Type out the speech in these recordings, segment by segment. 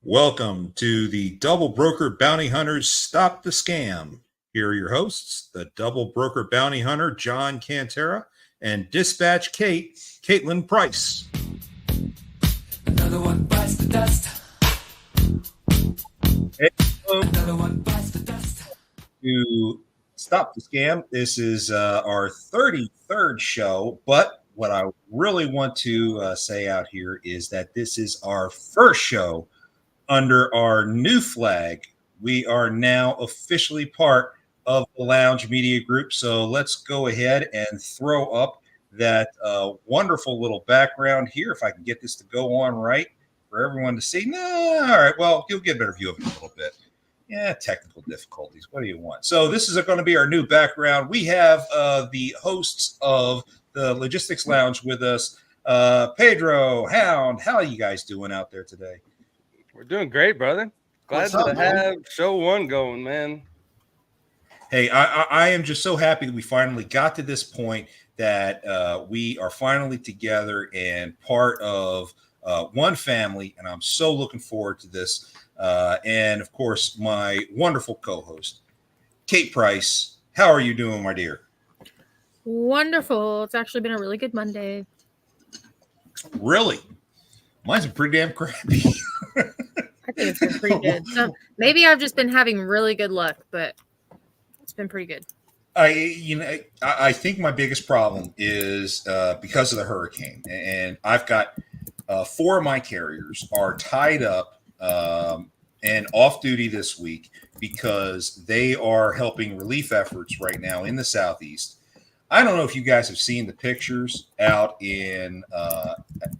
Welcome to the Double Broker Bounty Hunters Stop the Scam. Here are your hosts, the Double Broker Bounty Hunter, John Cantera, and Dispatch Caitlin Price. Another one bites the dust. Hey, hello. Another one bites the dust. To Stop the Scam, this is our 33rd show, but what I really want to say out here is that this is our first show under our new flag. We are now officially part of the Lounge Media Group. So let's go ahead and throw up that wonderful little background here. If I can get this to go on right for everyone to see. No, all right. Well, you'll get a better view of it in a little bit. Yeah, technical difficulties. What do you want? So this is going to be our new background. We have the hosts of the Logistics Lounge with us. Pedro, Hound, how are you guys doing out there today? We're doing great, brother. Glad to have show one going, man. Hey, I am just so happy that we finally got to this point that we are finally together and part of one family, and I'm so looking forward to this. And, of course, my wonderful co-host, Kate Price. How are you doing, my dear? Wonderful. It's actually been a really good Monday. Really? Mine's been pretty damn crappy. I think it's been pretty good. So maybe I've just been having really good luck, but it's been pretty good. I think my biggest problem is because of the hurricane, and I've got 4 of my carriers are tied up and off duty this week because they are helping relief efforts right now in the Southeast. I don't know if you guys have seen the pictures out in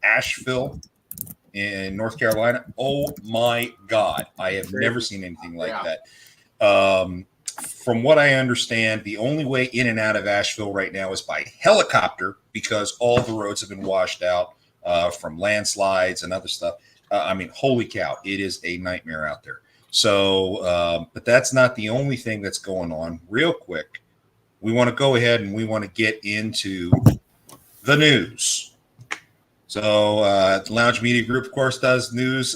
Asheville in North Carolina. Oh my God. I have never seen anything like that. From what I understand, the only way in and out of Asheville right now is by helicopter because all the roads have been washed out from landslides and other stuff. I mean, holy cow, it is a nightmare out there. So, but that's not the only thing that's going on. Real quick, we want to go ahead and we want to get into the news. So the Lounge Media Group, of course, does news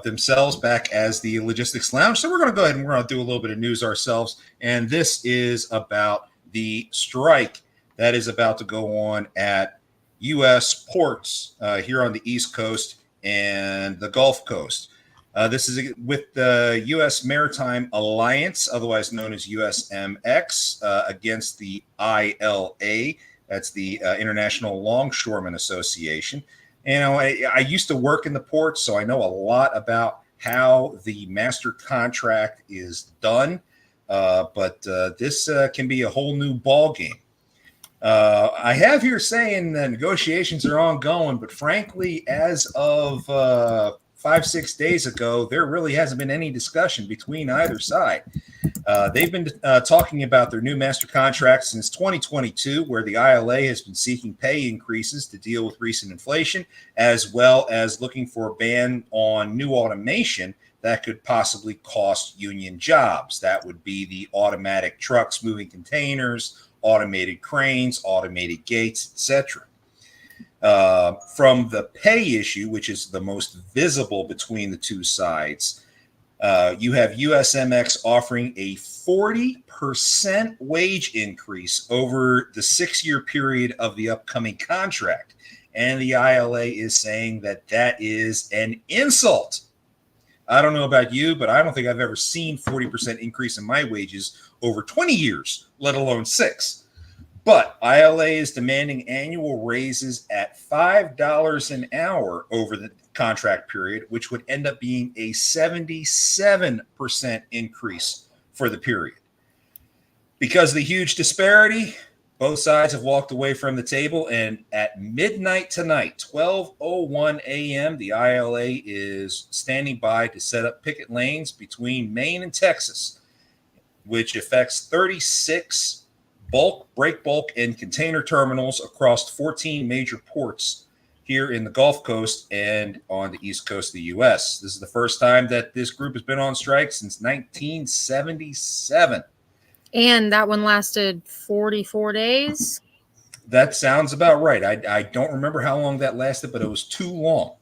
themselves back as the Logistics Lounge. So we're going to go ahead and we're going to do a little bit of news ourselves. And this is about the strike that is about to go on at U.S. ports here on the East Coast and the Gulf Coast. This is with the U.S. Maritime Alliance, otherwise known as USMX, against the ILA. That's the International Longshoremen Association. You know, I used to work in the ports, so I know a lot about how the master contract is done. But this can be a whole new ball game. I have here saying that negotiations are ongoing, but frankly, as of 5-6 days ago, there really hasn't been any discussion between either side. They've been talking about their new master contract since 2022, where the ILA has been seeking pay increases to deal with recent inflation, as well as looking for a ban on new automation that could possibly cost union jobs. That would be the automatic trucks moving containers, automated cranes, automated gates, etc. From the pay issue, which is the most visible between the two sides, you have USMX offering a 40% wage increase over the 6-year period of the upcoming contract. And the ILA is saying that that is an insult. I don't know about you, but I don't think I've ever seen 40% increase in my wages over 20 years, let alone 6. But ILA is demanding annual raises at $5 an hour over the contract period, which would end up being a 77% increase for the period. Because of the huge disparity, both sides have walked away from the table, and at midnight tonight, 12:01 a.m., the ILA is standing by to set up picket lanes between Maine and Texas, which affects 36 bulk, break bulk, and container terminals across 14 major ports here in the Gulf Coast and on the East Coast of the U.S. This is the first time that this group has been on strike since 1977. And that one lasted 44 days. That sounds about right. I don't remember how long that lasted, but it was too long.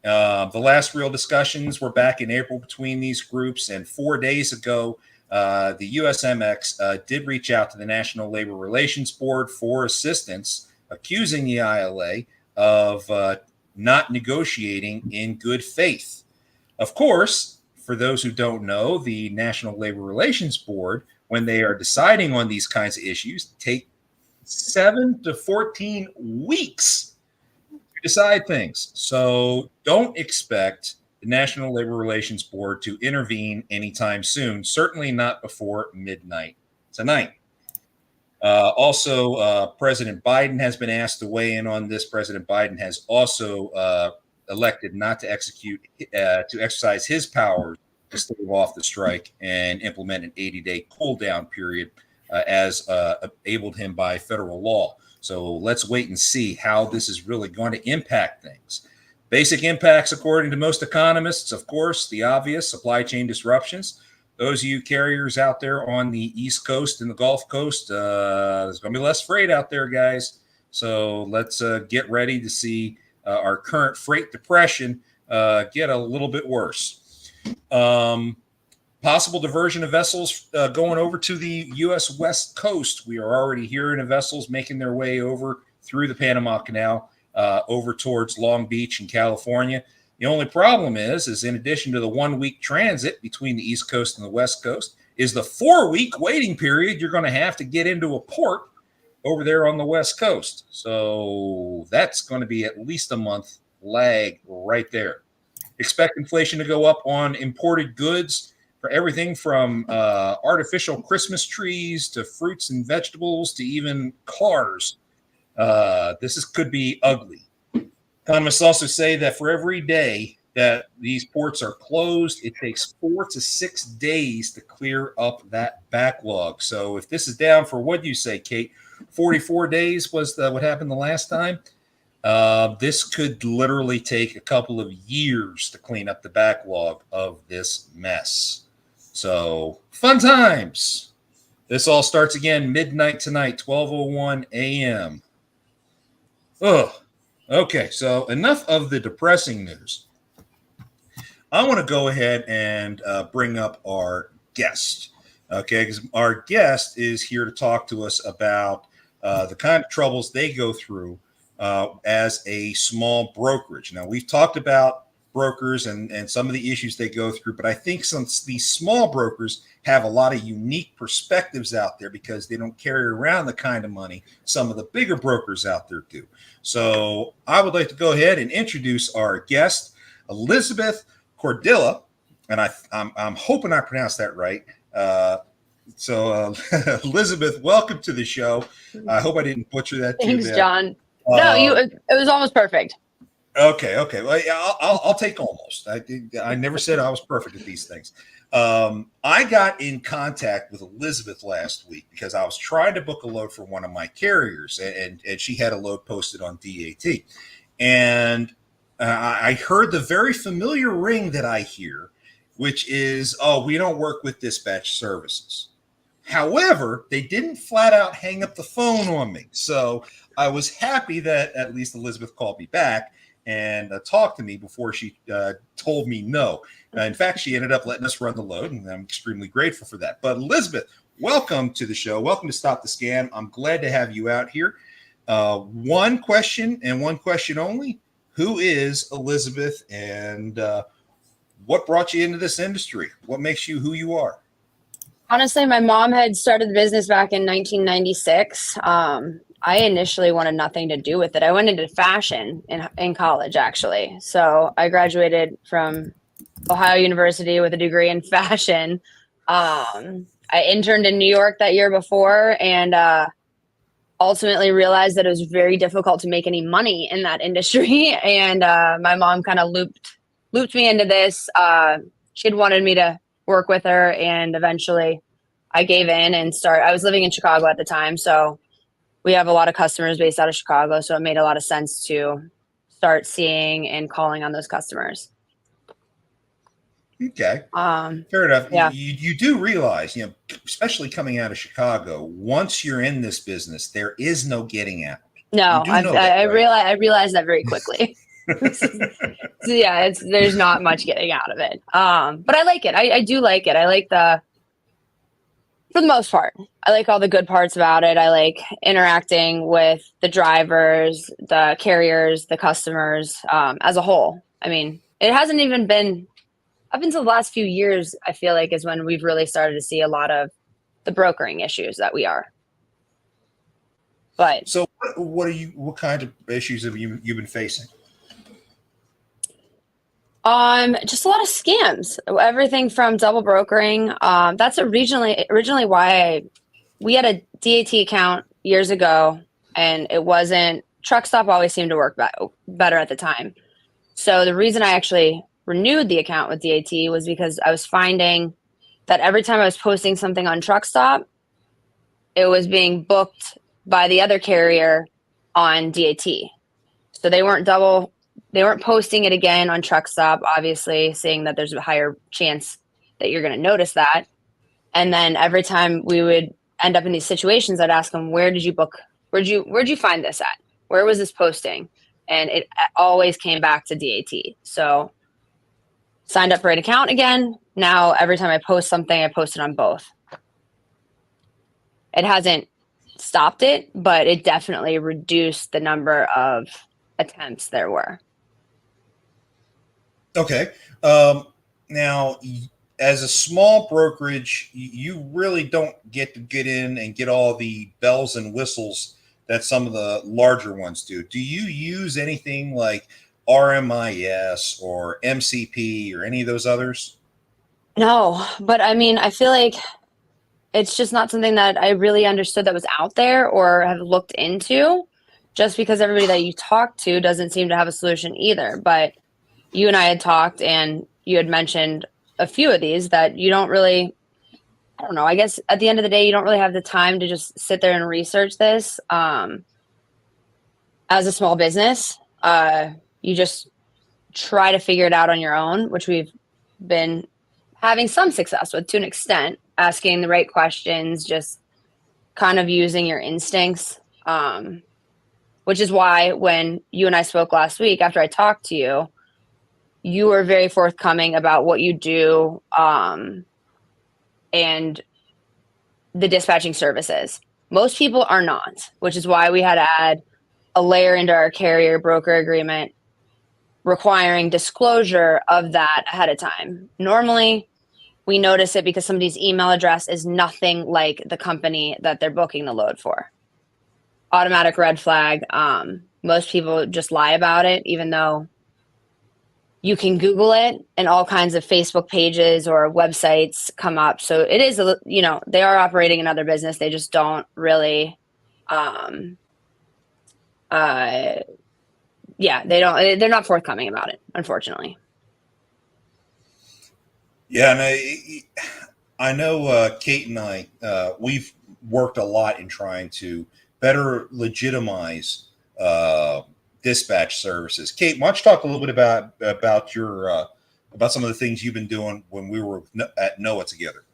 The last real discussions were back in April between these groups, and 4 days ago, the USMX did reach out to the National Labor Relations Board for assistance, accusing the ILA of not negotiating in good faith. Of course, for those who don't know, the National Labor Relations Board, when they are deciding on these kinds of issues, take 7 to 14 weeks to decide things. So don't expect the National Labor Relations Board to intervene anytime soon, certainly not before midnight tonight. Also, President Biden has been asked to weigh in on this. President Biden has also elected not to exercise his powers to stave off the strike and implement an 80-day cool down period as enabled him by federal law. So let's wait and see how this is really going to impact things. Basic impacts, according to most economists, of course, the obvious: supply chain disruptions. Those of you carriers out there on the East Coast and the Gulf Coast, there's going to be less freight out there, guys. So let's get ready to see our current freight depression get a little bit worse. Possible diversion of vessels going over to the U.S. West Coast. We are already hearing of vessels making their way over through the Panama Canal over towards Long Beach in California. The only problem is in addition to the 1 week transit between the East Coast and the West Coast, is the 4 week waiting period you're going to have to get into a port over there on the West Coast. So that's going to be at least a month lag right there. Expect inflation to go up on imported goods for everything from artificial Christmas trees to fruits and vegetables to even cars. Could be ugly. Economists also say that for every day that these ports are closed, it takes 4 to 6 days to clear up that backlog. So if this is down for, what do you say, Kate? 44 days was what happened the last time. This could literally take a couple of years to clean up the backlog of this mess. So fun times. This all starts again midnight tonight, 12:01 a.m. Ugh. Okay, so enough of the depressing news. I want to go ahead and bring up our guest. Okay, because our guest is here to talk to us about the kind of troubles they go through as a small brokerage. Now, we've talked about brokers and some of the issues they go through, but I think since these small brokers have a lot of unique perspectives out there because they don't carry around the kind of money some of the bigger brokers out there do. So I would like to go ahead and introduce our guest, Elizabeth Cordilla, and I'm hoping I pronounced that right. Elizabeth, welcome to the show. I hope I didn't butcher that. Thanks, John. No, it was almost perfect. Okay. Well, yeah, I'll take almost. I never said I was perfect at these things. I got in contact with Elizabeth last week because I was trying to book a load for one of my carriers, and she had a load posted on DAT. And I heard the very familiar ring that I hear, which is, oh, we don't work with dispatch services. However, they didn't flat out hang up the phone on me. So I was happy that at least Elizabeth called me back and talked to me before she told me no. In fact, she ended up letting us run the load, and I'm extremely grateful for that. But Elizabeth, welcome to the show. Welcome to Stop the Scam. I'm glad to have you out here. One question and one question only. Who is Elizabeth, and what brought you into this industry? What makes you who you are? Honestly, my mom had started the business back in 1996. I initially wanted nothing to do with it. I went into fashion in college, actually. So I graduated from Ohio University with a degree in fashion. I interned in New York that year before, and ultimately realized that it was very difficult to make any money in that industry. And my mom kind of looped me into this. She'd wanted me to work with her, and eventually I gave in and I was living in Chicago at the time, so we have a lot of customers based out of Chicago, so it made a lot of sense to start seeing and calling on those customers. Okay. Fair enough. Yeah. You do realize, especially coming out of Chicago, once you're in this business, there is no getting out. No, I realized that very quickly. So yeah, there's not much getting out of it. But I like it. I do like it. I like for the most part, I like all the good parts about it. I like interacting with the drivers, the carriers, the customers, as a whole. I mean, it hasn't even been up until the last few years, I feel like, is when we've really started to see a lot of the brokering issues that we are. But So, what kind of issues have you been facing? just a lot of scams. Everything from double brokering. That's originally why we had a DAT account years ago, and it wasn't. Truck Stop always seemed to work better at the time. So the reason I actually renewed the account with DAT was because I was finding that every time I was posting something on Truck Stop, it was being booked by the other carrier on DAT. So they weren't posting it again on Truck Stop, obviously, seeing that there's a higher chance that you're going to notice that. And then every time we would end up in these situations, I'd ask them, where did you book? Where'd you find this at? Where was this posting? And it always came back to DAT. So signed up for an account again. Now, every time I post something, I post it on both. It hasn't stopped it, but it definitely reduced the number of attempts there were. Okay. Now, as a small brokerage, you really don't get to get in and get all the bells and whistles that some of the larger ones do. Do you use anything like RMIS or MCP or any of those others? No, but I mean, I feel like it's just not something that I really understood that was out there or have looked into, just because everybody that you talk to doesn't seem to have a solution either. But you and I had talked, and you had mentioned a few of these that you don't really, I don't know, I guess at the end of the day, you don't really have the time to just sit there and research this. As a small business, you just try to figure it out on your own, which we've been having some success with to an extent, asking the right questions, just kind of using your instincts. Which is why when you and I spoke last week, after I talked to you, you were very forthcoming about what you do, and the dispatching services. Most people are not, which is why we had to add a layer into our carrier broker agreement requiring disclosure of that ahead of time. Normally, we notice it because somebody's email address is nothing like the company that they're booking the load for. Automatic red flag. Most people just lie about it, even though you can Google it and all kinds of Facebook pages or websites come up. So it is, they are operating another business. They just don't really, they're not forthcoming about it, unfortunately. Yeah, and I know Kate and I, we've worked a lot in trying to better legitimize dispatch services. Kate, why don't you talk a little bit about your about some of the things you've been doing when we were at NOAA together?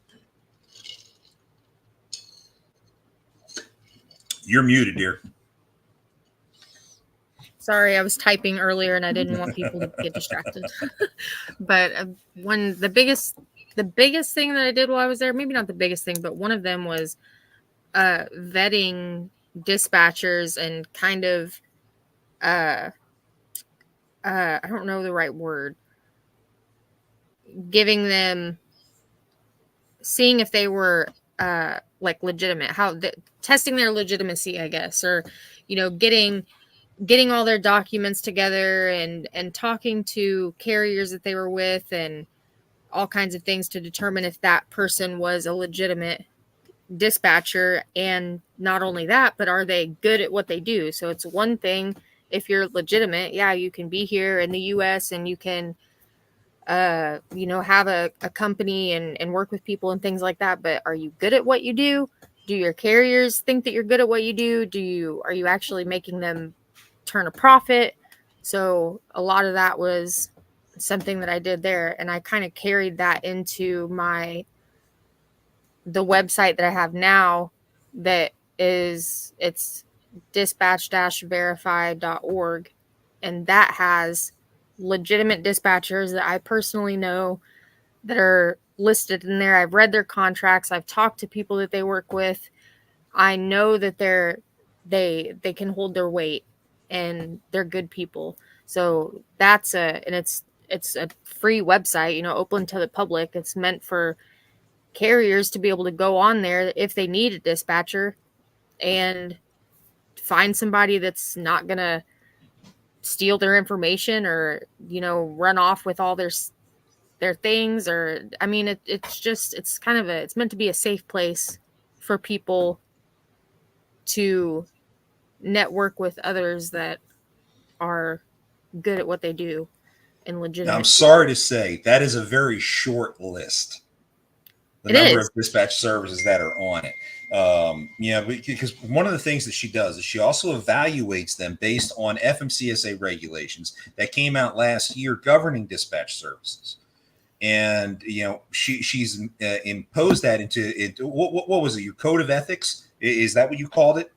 You're muted, dear. Sorry, I was typing earlier and I didn't want people to get distracted. But the biggest thing that I did while I was there, maybe not the biggest thing, but one of them was vetting dispatchers and kind of I don't know the right word, giving them, seeing if they were like legitimate, testing their legitimacy, I guess, or getting all their documents together and talking to carriers that they were with and all kinds of things to determine if that person was a legitimate dispatcher. And not only that, but are they good at what they do? So it's one thing if you're legitimate, yeah, you can be here in the US and you can have a company and work with people and things like that, but are you good at what you do? Do your carriers think that you're good at what you do? Are you actually making them turn a profit? So a lot of that was something that I did there, and I kind of carried that into the website that I have now, it's dispatch-verify.org, and that has legitimate dispatchers that I personally know that are listed in there. I've read their contracts. I've talked to people that they work with. I know that they can hold their weight and they're good people. So it's a free website, open to the public. It's meant for carriers to be able to go on there if they need a dispatcher and find somebody that's not going to steal their information or, run off with all their things. Or, I mean, it's meant to be a safe place for people to network with others that are good at what they do and Now, legitimate. I'm sorry to say that is a very short list. The number of dispatch services that are on it. Because one of the things that she does is she also evaluates them based on FMCSA regulations that came out last year governing dispatch services. And, she's imposed that into what was it? Your code of ethics? Is that what you called it?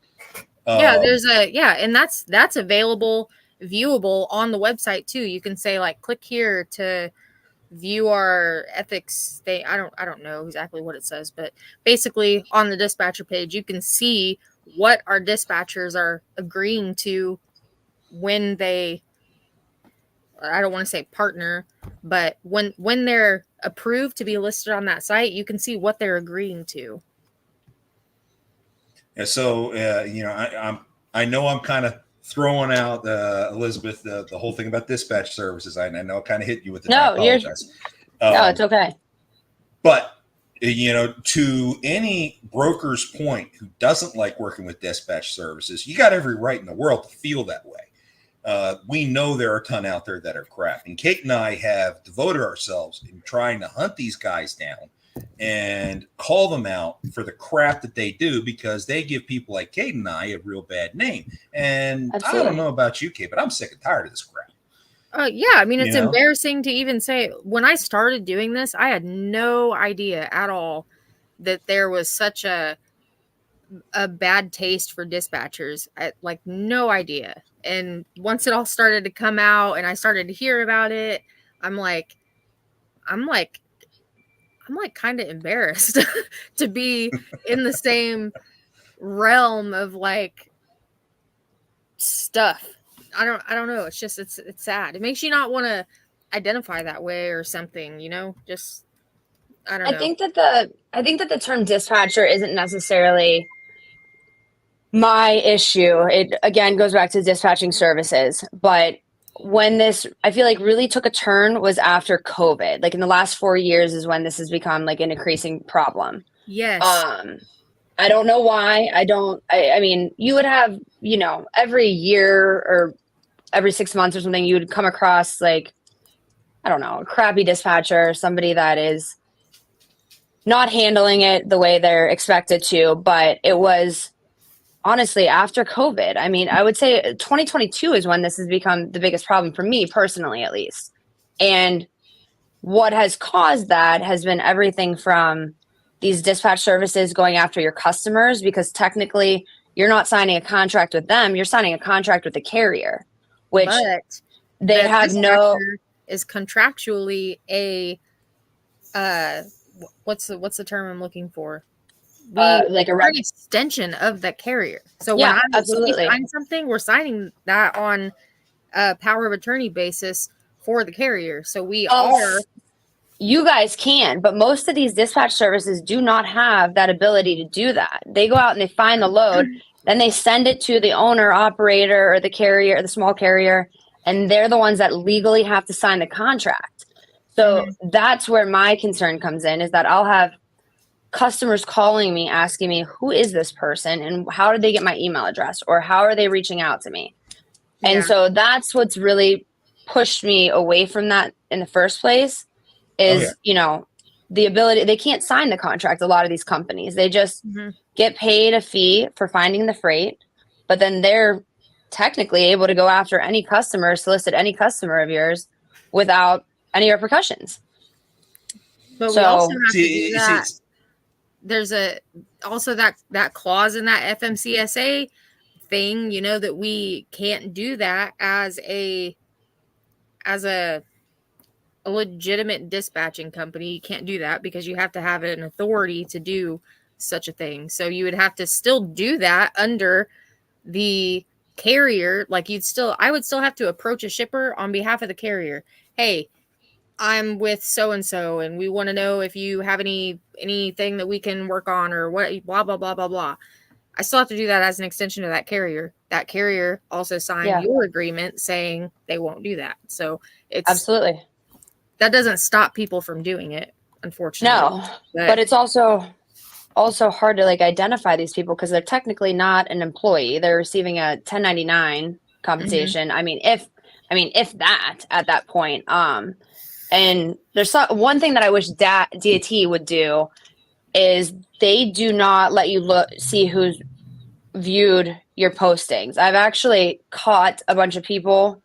And that's available, viewable on the website too. You can say like, click here to view our ethics. I don't know exactly what it says, but basically on the dispatcher page, you can see what our dispatchers are agreeing to when they, I don't want to say partner, but when they're approved to be listed on that site, you can see what they're agreeing to. And so, I know I'm kind of throwing out, Elizabeth, the whole thing about dispatch services. I know I kind of hit you with it. No, no, it's okay. But, to any broker's point who doesn't like working with dispatch services, you got every right in the world to feel that way. We know there are a ton out there that are crap. And Kate and I have devoted ourselves in trying to hunt these guys down and call them out for the crap that they do, because they give people like Kate and I a real bad name. And Absolutely. I don't know about you, Kate, but I'm sick and tired of this crap. Yeah, I mean, it's embarrassing to even say. When I started doing this, I had no idea at all that there was such a bad taste for dispatchers. No idea. And once it all started to come out and I started to hear about it, I'm like kind of embarrassed to be in the same realm of like stuff. I don't know. It's just, it's sad. It makes you not want to identify that way or something, just, I don't know. I think that the term dispatcher isn't necessarily my issue. It again goes back to dispatching services, but when this, I feel like, really took a turn was after COVID. Like in the last 4 years is when this has become like an increasing problem. Yes. I don't know why. I mean, you would have, every year or every 6 months or something, you would come across like, I don't know, a crappy dispatcher, somebody that is not handling it the way they're expected to. But it was honestly after COVID. I mean, I would say 2022 is when this has become the biggest problem for me personally, at least. And what has caused that has been everything from these dispatch services going after your customers, because technically you're not signing a contract with them, you're signing a contract with the carrier, which they have no is contractually a what's the term I'm looking for? Like an extension of the carrier. So when we sign something, we're signing that on a power of attorney basis for the carrier. So we are. You guys can, but most of these dispatch services do not have that ability to do that. They go out and they find the load, then they send it to the owner, operator, or the carrier, or the small carrier, and they're the ones that legally have to sign the contract. So that's where my concern comes in, is that I'll have customers calling me, asking me, who is this person and how did they get my email address, or how are they reaching out to me? Yeah. And so that's what's really pushed me away from that in the first place. Is, the ability, they can't sign the contract. A lot of these companies, they just get paid a fee for finding the freight, but then they're technically able to go after any customer, solicit any customer of yours without any repercussions. But we also have to do that. There's also that clause in that FMCSA thing, you know, that we can't do that as a legitimate dispatching company. You can't do that because you have to have an authority to do such a thing. So you would have to still do that under the carrier. Like I would still have to approach a shipper on behalf of the carrier. Hey, I'm with so and so, and we want to know if you have anything that we can work on, or what, blah blah blah blah blah. I still have to do that as an extension of that carrier. That carrier also signed your agreement saying they won't do that. So it's Absolutely. That doesn't stop people from doing it, unfortunately. No, but it's also hard to like identify these people because they're technically not an employee. They're receiving a 1099 compensation. I mean, if that at that point. And there's one thing that I wish DAT would do is they do not let you see who's viewed your postings. I've actually caught a bunch of people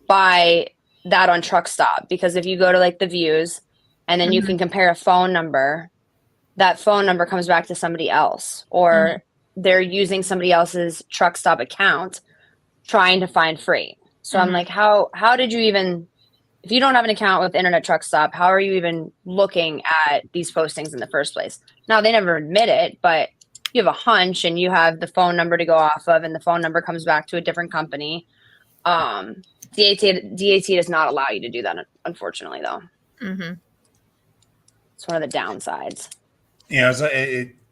by that on Truck Stop, because if you go to like the views and then you can compare a phone number, that phone number comes back to somebody else, or they're using somebody else's Truck Stop account trying to find freight. So I'm like, how did you even, if you don't have an account with Internet Truck Stop, how are you even looking at these postings in the first place? Now, they never admit it, but you have a hunch and you have the phone number to go off of, and the phone number comes back to a different company. DAT does not allow you to do that, unfortunately, though. It's one of the downsides. Yeah,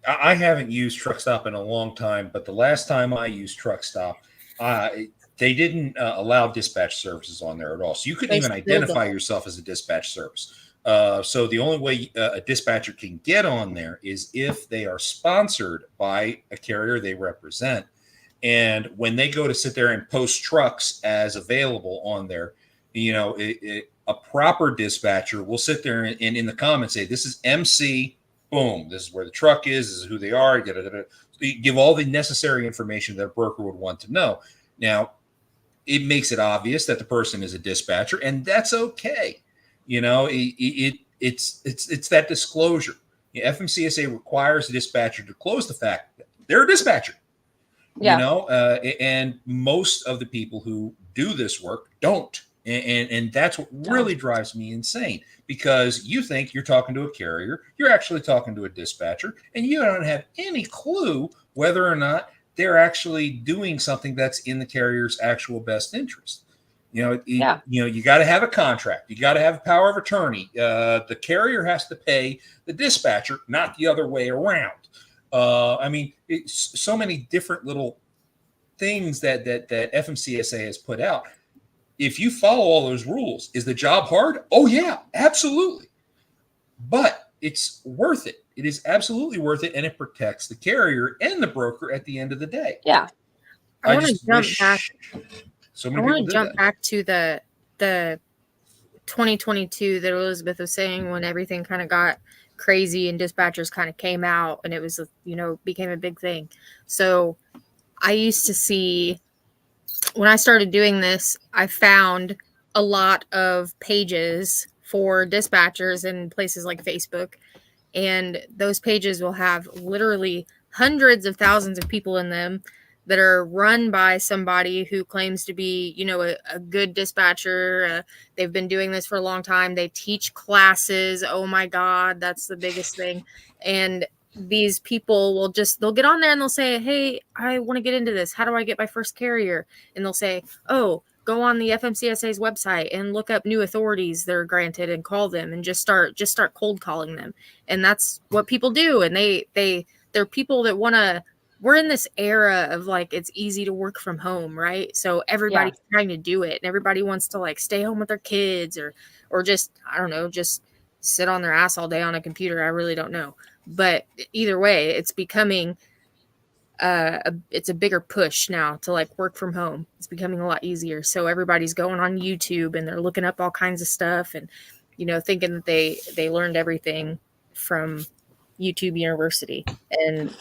I haven't used Truck Stop in a long time, but the last time I used Truck Stop, they didn't allow dispatch services on there at all. So you couldn't even identify yourself as a dispatch service. So the only way a dispatcher can get on there is if they are sponsored by a carrier they represent. And when they go to sit there and post trucks as available on there, you know, a proper dispatcher will sit there and in the comments say, this is MC, boom, this is where the truck is, this is who they are, give all the necessary information that a broker would want to know. Now, it makes it obvious that the person is a dispatcher, and that's okay. You know, it's that disclosure. FMCSA requires the dispatcher to disclose the fact that they're a dispatcher. You know, and most of the people who do this work don't. And that's what really drives me insane, because you think you're talking to a carrier, you're actually talking to a dispatcher, and you don't have any clue whether or not they're actually doing something that's in the carrier's actual best interest. You know, you got to have a contract. You got to have a power of attorney. The carrier has to pay the dispatcher, not the other way around. I mean, it's so many different little things that FMCSA has put out. If you follow all those rules, is the job hard? Oh, yeah, absolutely. But it's worth it. It is absolutely worth it, and it protects the carrier and the broker at the end of the day. Yeah. I want to jump back. So I want to jump back to the 2022 that Elizabeth was saying, when everything kind of got crazy and dispatchers kind of came out and it was, you know, became a big thing. So I used to see, when I started doing this, I found a lot of pages for dispatchers in places like Facebook, and those pages will have literally hundreds of thousands of people in them that are run by somebody who claims to be, you know, a good dispatcher. They've been doing this for a long time. They teach classes. Oh my God, that's the biggest thing. And these people they'll get on there and they'll say, hey, I want to get into this. How do I get my first carrier? And they'll say, oh, go on the FMCSA's website and look up new authorities that are granted and call them and just start cold calling them. And that's what people do. And they're people that want to, we're in this era of like, it's easy to work from home, right? So everybody's trying to do it, and everybody wants to like stay home with their kids or just, I don't know, just sit on their ass all day on a computer. I really don't know. But either way, it's becoming it's a bigger push now to like work from home. It's becoming a lot easier. So everybody's going on YouTube and they're looking up all kinds of stuff and, you know, thinking that they learned everything from YouTube University. And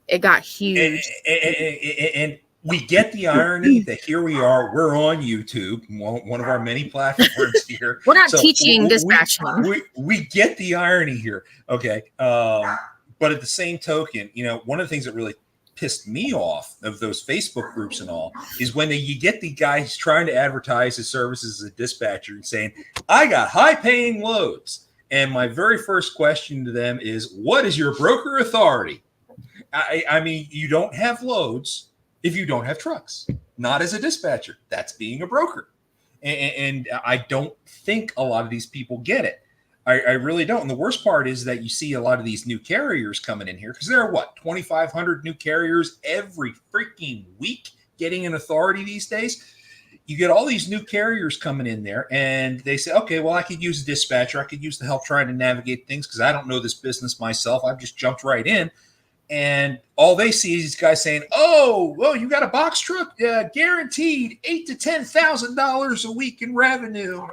it got huge. And we get the irony that here we are, we're on YouTube, one of our many platforms here. We're not teaching dispatching. We get the irony here. Okay. But at the same token, you know, one of the things that really pissed me off of those Facebook groups and all is when you get the guys trying to advertise his services as a dispatcher and saying, I got high paying loads. And my very first question to them is, what is your broker authority? I mean, you don't have loads if you don't have trucks, not as a dispatcher. That's being a broker. And I don't think a lot of these people get it. I really don't. And the worst part is that you see a lot of these new carriers coming in here because there are 2,500 new carriers every freaking week getting an authority these days. You get all these new carriers coming in there and they say, okay, well, I could use a dispatcher. I could use the help trying to navigate things because I don't know this business myself. I've just jumped right in. And all they see is these guys saying, oh, well, you got a box truck, guaranteed $8,000 to $10,000 a week in revenue.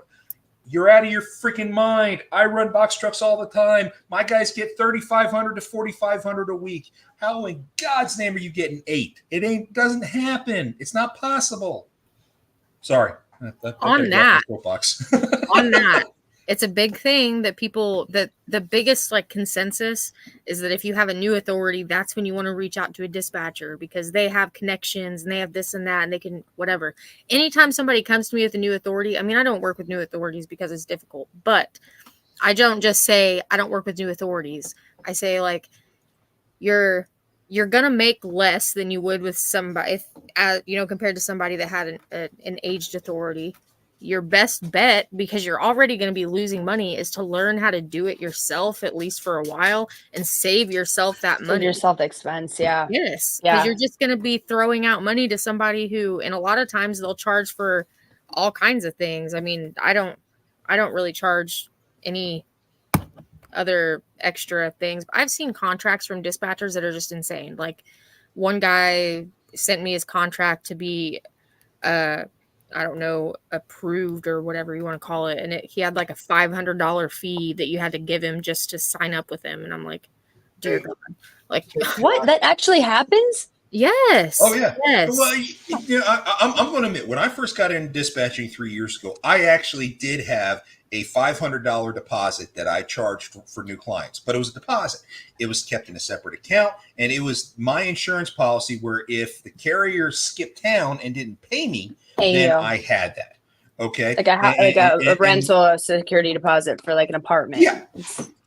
You're out of your freaking mind. I run box trucks all the time. My guys get $3,500 to $4,500 a week. How in God's name are you getting 8? It doesn't happen. It's not possible. Sorry. On that, it's a big thing that people, that the biggest like consensus is that if you have a new authority, that's when you want to reach out to a dispatcher because they have connections and they have this and that and they can whatever. Anytime somebody comes to me with a new authority, I mean, I don't work with new authorities because it's difficult, but I don't just say I don't work with new authorities. I say like you're going to make less than you would with somebody, compared to somebody that had an aged authority. Your best bet, because you're already going to be losing money, is to learn how to do it yourself, at least for a while, and save yourself that money. Yourself expense, yeah. Yes, yeah. Because you're just going to be throwing out money to somebody who, and a lot of times they'll charge for all kinds of things. I mean, I don't really charge any other extra things. I've seen contracts from dispatchers that are just insane. Like one guy sent me his contract to be I don't know, approved or whatever you want to call it. And he had like a $500 fee that you had to give him just to sign up with him. And I'm like, dear God, like what? That actually happens? Yes. Oh yeah. Yes. Well, I'm going to admit, when I first got into dispatching 3 years ago, I actually did have a $500 deposit that I charged for new clients, but it was a deposit. It was kept in a separate account, and it was my insurance policy where if the carrier skipped town and didn't pay me, then I had that. Okay. Like a rental, a security deposit for like an apartment. Yeah.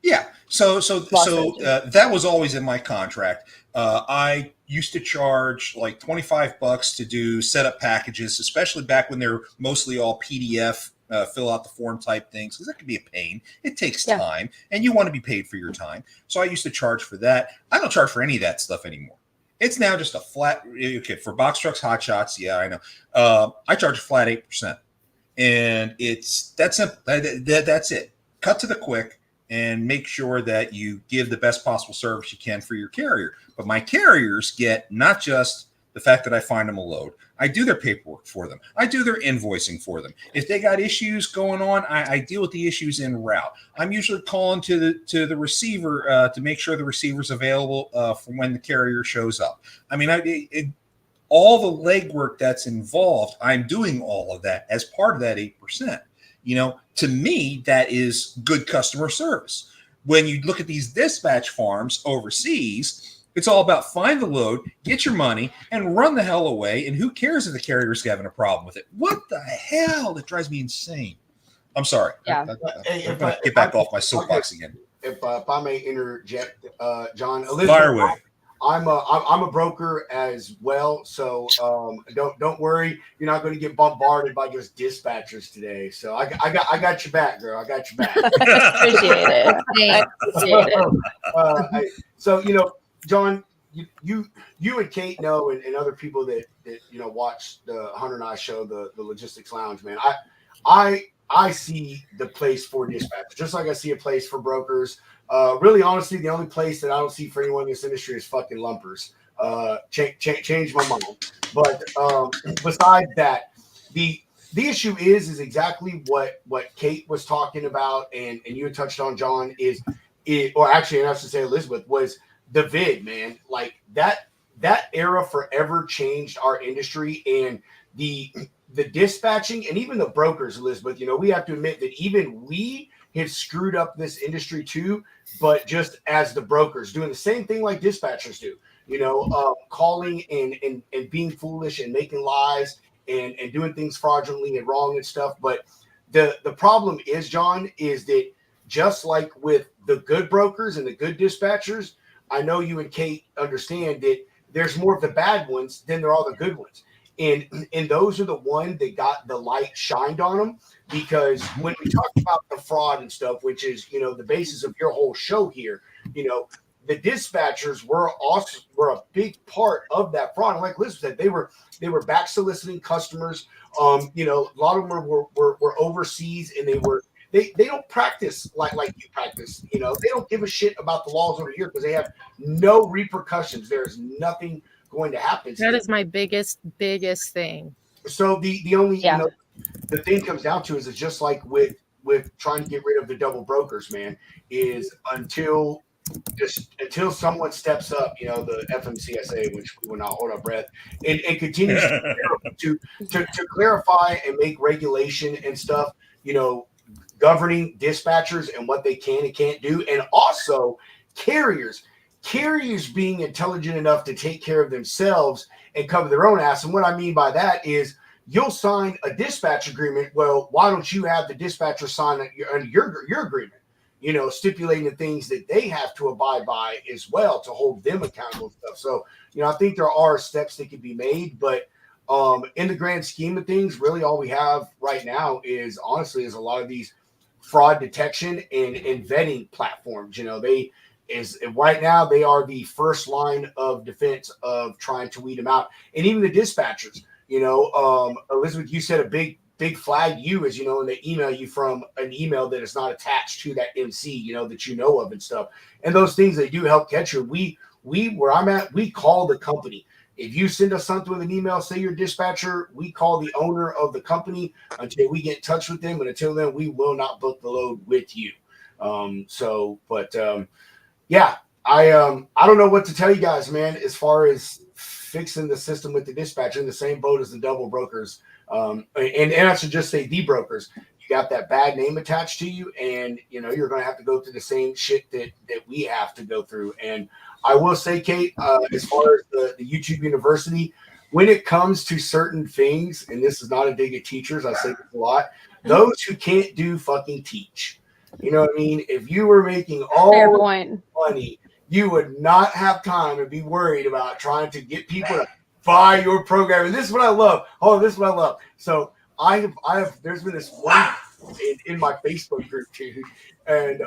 Yeah. So that was always in my contract. I used to charge like $25 to do setup packages, especially back when they're mostly all PDF, fill out the form type things, because that can be a pain. It takes time, and you want to be paid for your time. So I used to charge for that. I don't charge for any of that stuff anymore. It's now just a flat, okay, for box trucks, hot shots. Yeah, I know. I charge a flat 8%. And it's that simple. That's it. Cut to the quick and make sure that you give the best possible service you can for your carrier. But my carriers get not just the fact that I find them a load. I do their paperwork for them. I do their invoicing for them. If they got issues going on, I deal with the issues en route. I'm usually calling to the receiver to make sure the receiver's available for when the carrier shows up. I mean, all the legwork that's involved, I'm doing all of that as part of that 8%. You know, to me, that is good customer service. When you look at these dispatch farms overseas, it's all about find the load, get your money, and run the hell away. And who cares if the carrier's having a problem with it? What the hell? That drives me insane. I'm sorry. Yeah. I'm going to get back off my soapbox again. If I may interject, John, Elizabeth, Fire away. I'm a broker as well, so don't worry. You're not going to get bombarded by just dispatchers today. So I got your back, girl. I got your back. Appreciate it. I appreciate it. So John, you and Kate know, and other people that watch the Hunter and I show, the Logistics Lounge, man. I see the place for dispatchers, just like I see a place for brokers. Really, honestly, the only place that I don't see for anyone in this industry is fucking lumpers. Change my mind. But besides that, the issue is exactly what Kate was talking about, and you had touched on, John, or actually, and I should say Elizabeth, was the vid, man. Like that era forever changed our industry, and the dispatching and even the brokers, Elizabeth. We have to admit that even we have screwed up this industry too, but just as the brokers doing the same thing like dispatchers do. calling and being foolish and making lies and doing things fraudulently and wrong and stuff. But the problem is, John, is that just like with the good brokers and the good dispatchers, I know you and Kate understand that there's more of the bad ones than there are the good ones. And those are the ones that got the light shined on them, because when we talk about the fraud and stuff, which is, the basis of your whole show here, the dispatchers were a big part of that fraud. And like Liz said, they were back soliciting customers. A lot of them were overseas, and they don't practice like you practice. They don't give a shit about the laws over here because they have no repercussions. There's nothing going to happen. That is my biggest thing. So the only the thing comes down to is it's just like with trying to get rid of the double brokers, man, is until someone steps up, the FMCSA, which we will not hold our breath, and continues to clarify and make regulation and stuff, governing dispatchers and what they can and can't do, and also carriers being intelligent enough to take care of themselves and cover their own ass. And what I mean by that is you'll sign a dispatch agreement. Well, why don't you have the dispatcher sign your agreement? Stipulating the things that they have to abide by as well to hold them accountable and stuff. So, I think there are steps that can be made, but in the grand scheme of things, really all we have right now is honestly a lot of these fraud detection and vetting platforms. Right now they are the first line of defense of trying to weed them out. And even the dispatchers, Elizabeth, you said a big flag you is, and they email you from an email that is not attached to that MC, that of and stuff. And those things, they do help catch you. We where I'm at, we call the company. If you send us something with an email, say you're a dispatcher, we call the owner of the company until we get in touch with them. And until then, we will not book the load with you. I don't know what to tell you guys, man, as far as fixing the system with the dispatcher, in the same boat as the double brokers. And I should just say the brokers. You got that bad name attached to you, and you're going to have to go through the same shit that we have to go through. And I will say, Kate, as far as the YouTube University, when it comes to certain things, and this is not a dig at teachers, I say this a lot, those who can't do fucking teach. You know what I mean? If you were making all the money, you would not have time to be worried about trying to get people to buy your program. And this is what I love. Oh, this is what I love. So I have there's been this one in my Facebook group too. And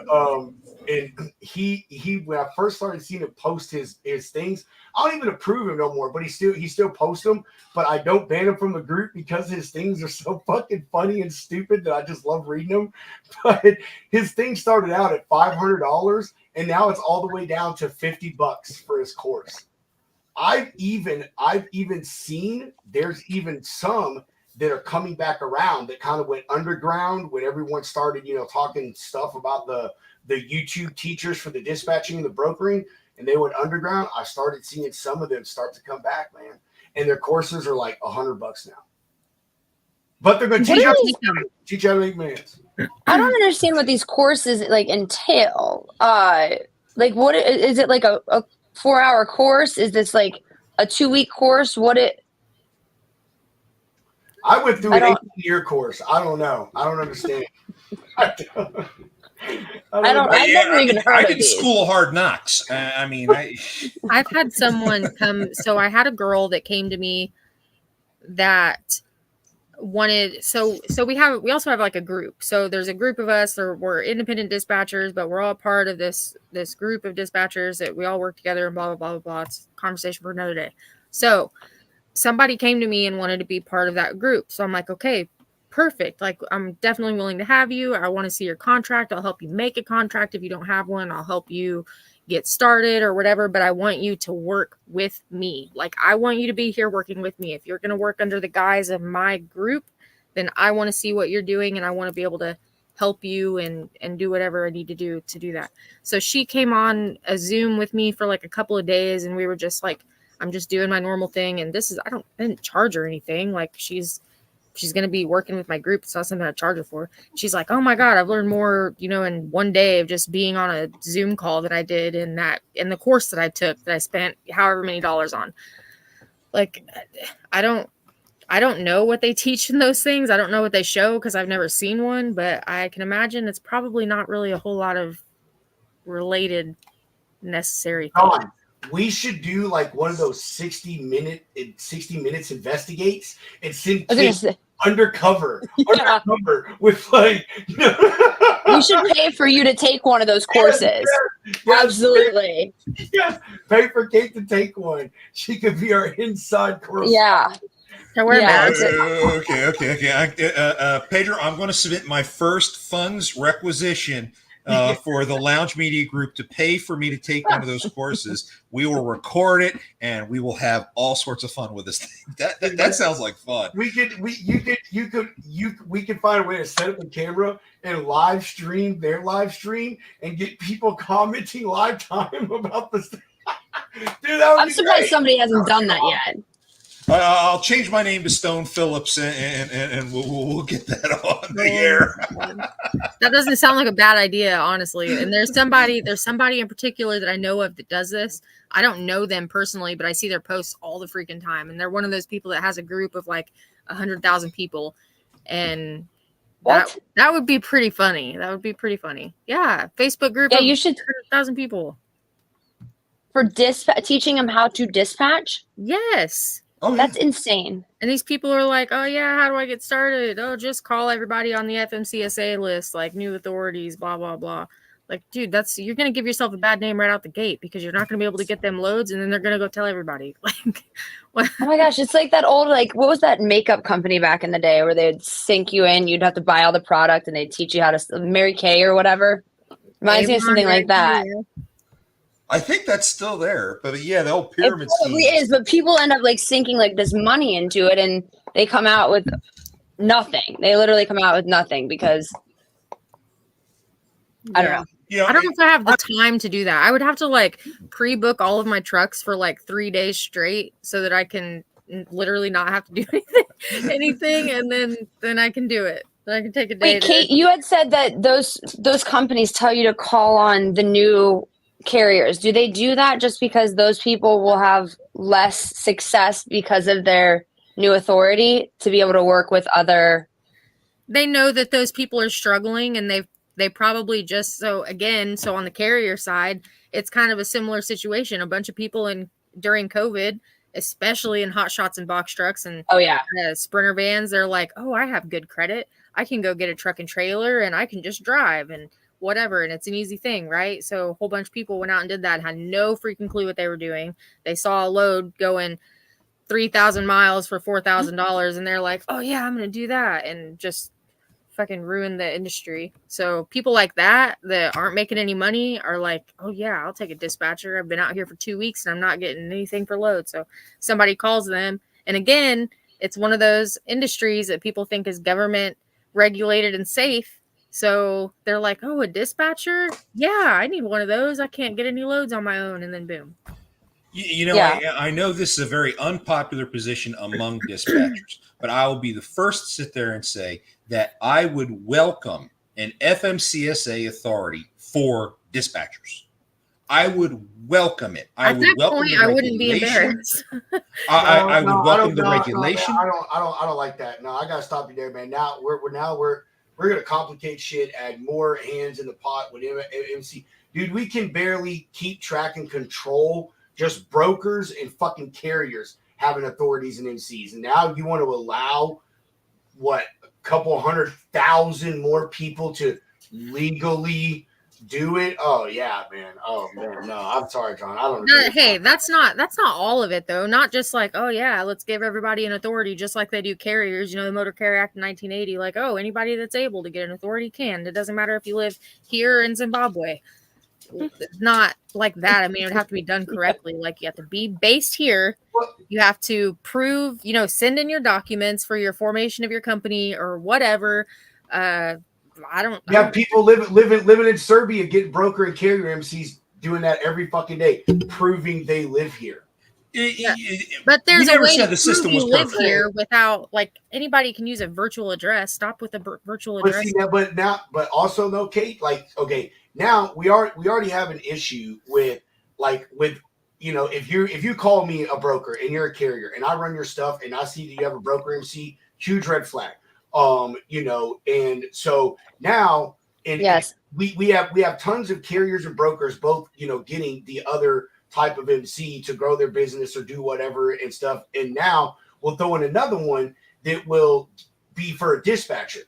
he when I first started seeing him post his things, I don't even approve him no more, but he still posts them, but I don't ban him from the group because his things are so fucking funny and stupid that I just love reading them. But his thing started out at $500 and now it's all the way down to $50 for his course. I've even seen there's even some that are coming back around that kind of went underground when everyone started, talking stuff about the YouTube teachers for the dispatching and the brokering, and they went underground. I started seeing some of them start to come back, man. And their courses are like $100 now. But they're going to teach how to make minutes. I don't understand what these courses entail. What is it, like a 4-hour course? Is this like a 2-week course? I went through an 18-year course. I don't know. I don't understand. I've never even heard I of did these. school hard knocks. I've had someone come. So I had a girl that came to me that wanted. So we also have like a group. So there's a group of us. We're independent dispatchers, but we're all part of this group of dispatchers that we all work together and blah blah blah blah blah. It's a conversation for another day. So somebody came to me and wanted to be part of that group. So I'm like, okay, perfect. Like, I'm definitely willing to have you. I want to see your contract. I'll help you make a contract. If you don't have one, I'll help you get started or whatever. But I want you to work with me. Like, I want you to be here working with me. If you're going to work under the guise of my group, then I want to see what you're doing. And I want to be able to help you and do whatever I need to do that. So she came on a Zoom with me for like a couple of days. And we were just like, I'm just doing my normal thing. And I didn't charge her anything. Like, she's she's going to be working with my group. It's not something I charge her for. She's like, oh my God, I've learned more, in one day of just being on a Zoom call that I did in the course that I took that I spent however many dollars on. Like, I don't know what they teach in those things. I don't know what they show because I've never seen one, but I can imagine it's probably not really a whole lot of related necessary things. Don, we should do like one of those 60 minutes investigates and send kids undercover with like we should pay for you to take one of those courses. Yes, absolutely. Yes, pay for Kate to take one. She could be our inside course. Yeah. Okay. Pedro, I'm going to submit my first funds requisition for the Lounge Media Group to pay for me to take one of those courses. We will record it and we will have all sorts of fun with this thing. That sounds like fun. We could find a way to set up a camera and live stream their live stream and get people commenting live time about this. Dude, I'm surprised somebody hasn't done that yet. I'll change my name to Stone Phillips and we'll get that on the air. That doesn't sound like a bad idea, honestly. And there's somebody in particular that I know of that does this. I don't know them personally, but I see their posts all the freaking time. And they're one of those people that has a group of like 100,000 people. And that would be pretty funny. That would be pretty funny. Yeah. Facebook group. Yeah, you should 100,000 people. For teaching them how to dispatch? Yes. Oh, that's insane. And these people are like, oh, yeah, how do I get started? Oh, just call everybody on the FMCSA list, like new authorities, blah, blah, blah. Like, dude, you're going to give yourself a bad name right out the gate because you're not going to be able to get them loads and then they're going to go tell everybody. Like, what? Oh my gosh, it's like that old, like, what was that makeup company back in the day where they'd sink you in, you'd have to buy all the product and they'd teach you how to, Mary Kay or whatever. Reminds me of something like that. I think that's still there, but yeah, the old pyramid scheme. It probably is, but people end up like sinking like this money into it, and they come out with nothing. They literally come out with nothing because I don't know. I don't know if I have the time to do that. I would have to like pre-book all of my trucks for like 3 days straight so that I can literally not have to do anything, and then I can do it. Then I can take a day. Wait, Kate, you had said that those companies tell you to call on the new carriers. Do they do that just because those people will have less success because of their new authority to be able to work with other? They know that those people are struggling, and they probably just so on the carrier side, it's kind of a similar situation. A bunch of people during COVID, especially in hot shots and box trucks and Sprinter vans, they're like, oh, I have good credit. I can go get a truck and trailer and I can just drive and whatever, and it's an easy thing, right? So a whole bunch of people went out and did that, had no freaking clue what they were doing. They saw a load going 3,000 miles for $4,000 and they're like, oh yeah, I'm gonna do that, and just fucking ruin the industry. So people like that aren't making any money are like, oh yeah, I'll take a dispatcher. I've been out here for 2 weeks and I'm not getting anything for load. So somebody calls them, and again, it's one of those industries that people think is government regulated and safe. So they're like, oh, a dispatcher? Yeah, I need one of those. I can't get any loads on my own. And then boom. I know this is a very unpopular position among dispatchers, but I will be the first to sit there and say that I would welcome an FMCSA authority for dispatchers. I would welcome it. At that point, I wouldn't be embarrassed. I would welcome the regulation. I don't like that. No, I gotta stop you there, man. Now we're going to complicate shit, add more hands in the pot with MC. Dude, we can barely keep track and control just brokers and fucking carriers having authorities and MCs. And now you want to allow, a couple 100,000 more people to legally do it? Oh, yeah, man. Oh, man. No, I'm sorry, John. I don't know. Hey, that's not all of it, though. Not just like, oh, yeah, let's give everybody an authority, just like they do carriers. The Motor Carrier Act in 1980, like, oh, anybody that's able to get an authority can. It doesn't matter if you live here in Zimbabwe. It's not like that. I mean, it would have to be done correctly. Like, you have to be based here. You have to prove, send in your documents for your formation of your company or whatever. People living in Serbia getting broker and carrier MCs doing that every fucking day, proving they live here. Yeah. But there's a never way said to the system prove was you live perfect. here without, like, anybody can use a virtual address. Stop with the virtual But address. see now, but also though, Kate, like, okay, now we already have an issue with if you call me a broker and you're a carrier and I run your stuff and I see that you have a broker MC, huge red flag. And so now Yes. we have tons of carriers and brokers both, getting the other type of MC to grow their business or do whatever and stuff. And now we'll throw in another one that will be for a dispatcher.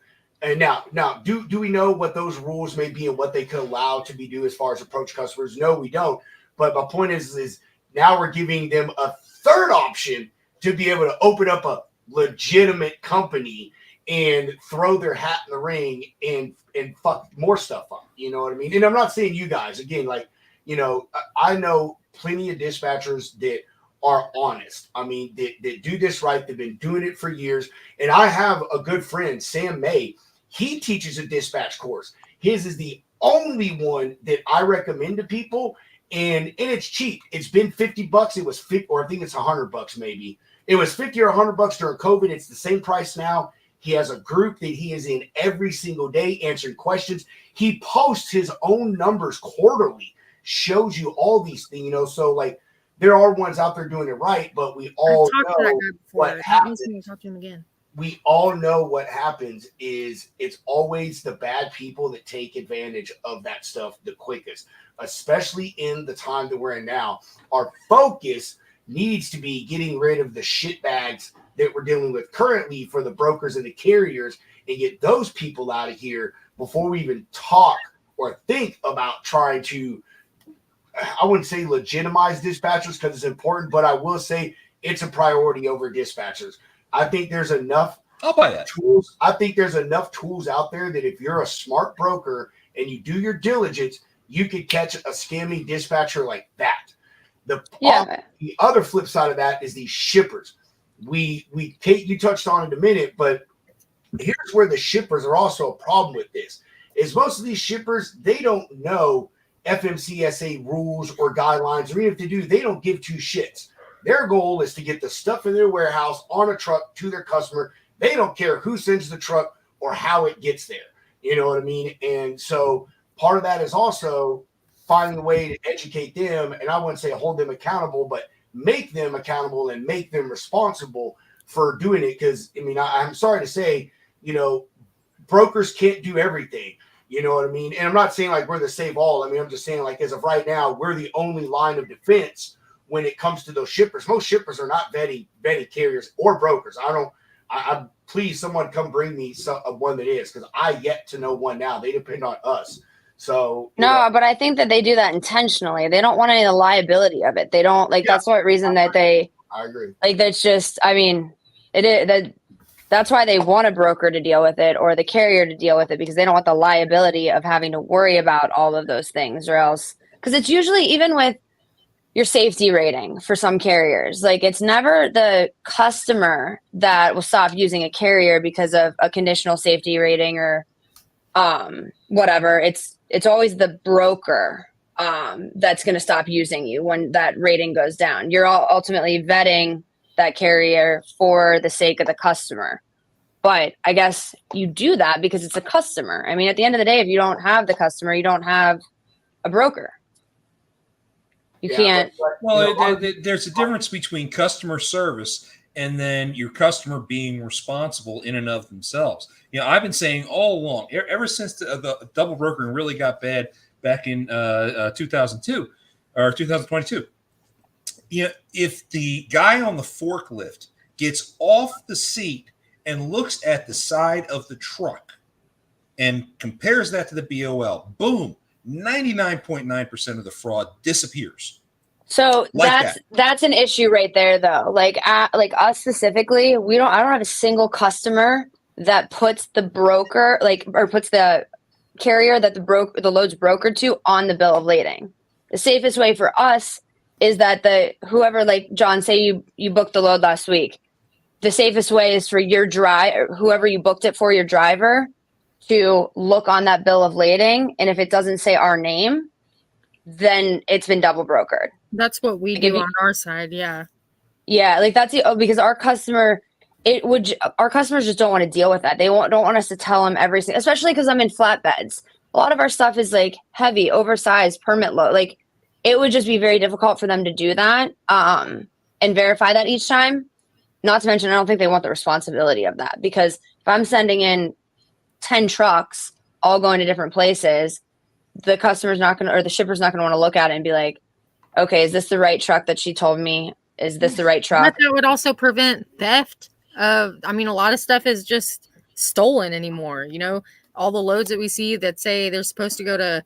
And now, do we know what those rules may be and what they could allow to be do as far as approach customers? No, we don't. But my point is now we're giving them a third option to be able to open up a legitimate company and throw their hat in the ring and fuck more stuff up. You know what I mean? And I'm not saying you guys, again, like, I know plenty of dispatchers that are honest. I mean, that do this right. They've been doing it for years. And I have a good friend, Sam May. He teaches a dispatch course. His is the only one that I recommend to people. And it's cheap. It's been $50. It was 50, or I think it's $100 maybe. It was 50 or $100 during COVID. It's the same price now. He has a group that he is in every single day answering questions. He posts his own numbers quarterly, shows you all these things, so like there are ones out there doing it right, but we all I've talked to that know guy before. what That happens. makes me talk to him again. We all know what happens is it's always the bad people that take advantage of that stuff the quickest, especially in the time that we're in now. Our focus needs to be getting rid of the shitbags that we're dealing with currently for the brokers and the carriers and get those people out of here before we even talk or think about trying to, I wouldn't say legitimize dispatchers because it's important, but I will say it's a priority over dispatchers. I think there's enough I'll buy that. tools. I think there's enough tools out there that if you're a smart broker and you do your diligence, you could catch a scammy dispatcher like that. The other flip side of that is these shippers. Kate, you touched on it in a minute, but here's where the shippers are also a problem with this. Is most of these shippers, they don't know FMCSA rules or guidelines, or even if they do, they don't give two shits. Their goal is to get the stuff in their warehouse on a truck to their customer. They don't care who sends the truck or how it gets there. You know what I mean? And so part of that is also finding a way to educate them. And I wouldn't say hold them accountable, but make them accountable and make them responsible for doing it. Because, I mean, I'm sorry to say, brokers can't do everything. You know what I mean? And I'm not saying like we're the save all. I mean, I'm just saying like as of right now, we're the only line of defense when it comes to those shippers. Most shippers are not vetting carriers or brokers. I please someone come bring me one that is, because I yet to know one now. They depend on us. So but I think that they do that intentionally. They don't want any of the liability of it. They don't that's what reason that they. I agree. Like that's just, I mean, it is that's why they want a broker to deal with it or the carrier to deal with it, because they don't want the liability of having to worry about all of those things, or else, because it's usually even with your safety rating for some carriers, like it's never the customer that will stop using a carrier because of a conditional safety rating or whatever. It's always the broker that's going to stop using you when that rating goes down. You're all ultimately vetting that carrier for the sake of the customer. But I guess you do that because it's a customer. I mean, at the end of the day, if you don't have the customer, you don't have a broker. You can't. Well, there's a difference between customer service and then your customer being responsible in and of themselves. I've been saying all along, ever since the double brokering really got bad back in 2002 or 2022. If the guy on the forklift gets off the seat and looks at the side of the truck and compares that to the BOL, boom, 99.9% of the fraud disappears. So that's an issue right there, though. Like us specifically, I don't have a single customer that puts the broker or puts the carrier that the load's brokered to on the bill of lading. The safest way for us is that whoever, like John, say you booked the load last week, the safest way is for your whoever you booked it for, your driver, to look on that bill of lading, and if it doesn't say our name, then it's been double brokered. That's what we do on our side. Yeah. Yeah, like that's because our customers just don't want to deal with that. Don't want us to tell them everything, especially because I'm in flatbeds. A lot of our stuff is like heavy, oversized, permit load. Like it would just be very difficult for them to do that and verify that each time. Not to mention, I don't think they want the responsibility of that, because if I'm sending in 10 trucks all going to different places, the customer's not going to, or the shipper's not going to want to look at it and be like, okay, is this the right truck that she told me? Is this the right truck? But that would also prevent theft. I mean, a lot of stuff is just stolen anymore. You know, all the loads that we see that say they're supposed to go to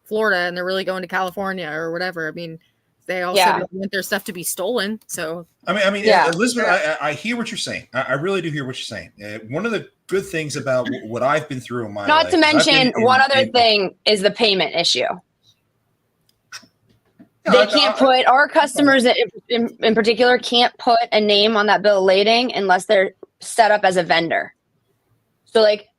Florida and they're really going to California or whatever. I mean, they also don't want their stuff to be stolen. So, I mean, Yeah. Elizabeth, I hear what you're saying. I really do hear what you're saying. One of the good things about what I've been through in my Not life, to is I've mention, been one other thing is the payment issue. Yeah, They can't put, our customers in particular can't put a name on that bill of lading unless they're set up as a vendor. So like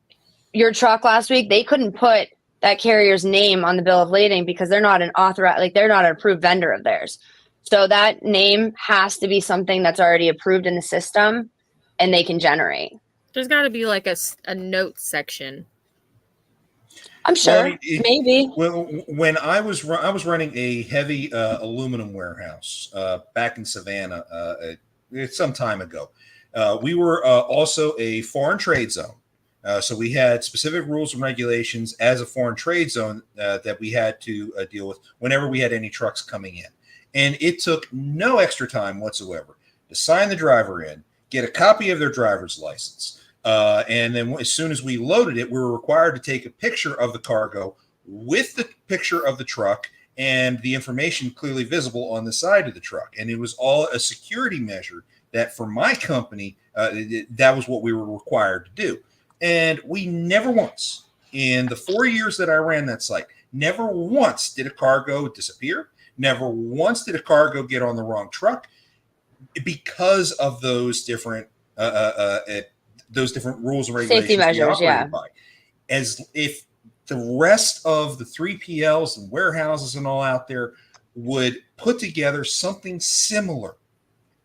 your truck last week, they couldn't put that carrier's name on the bill of lading because they're not an authorized, like they're not an approved vendor of theirs. So that name has to be something that's already approved in the system and they can generate. there's got to be like a note section. I'm sure, Well, I mean, maybe. when I was running a heavy aluminum warehouse back in Savannah some time ago, we were also a foreign trade zone. So we had specific rules and regulations as a foreign trade zone that we had to deal with whenever we had any trucks coming in. And it took no extra time whatsoever to sign the driver in, get a copy of their driver's license. And then as soon as we loaded it, we were required to take a picture of the cargo with the picture of the truck and the information clearly visible on the side of the truck. And it was all a security measure that for my company, that was what we were required to do. And we never once, in the 4 years that I ran that site, never once did a cargo disappear. Never once did a cargo get on the wrong truck because of those different rules and regulations. Safety measures, yeah. By. As if the rest of the 3PLs and warehouses and all out there would put together something similar,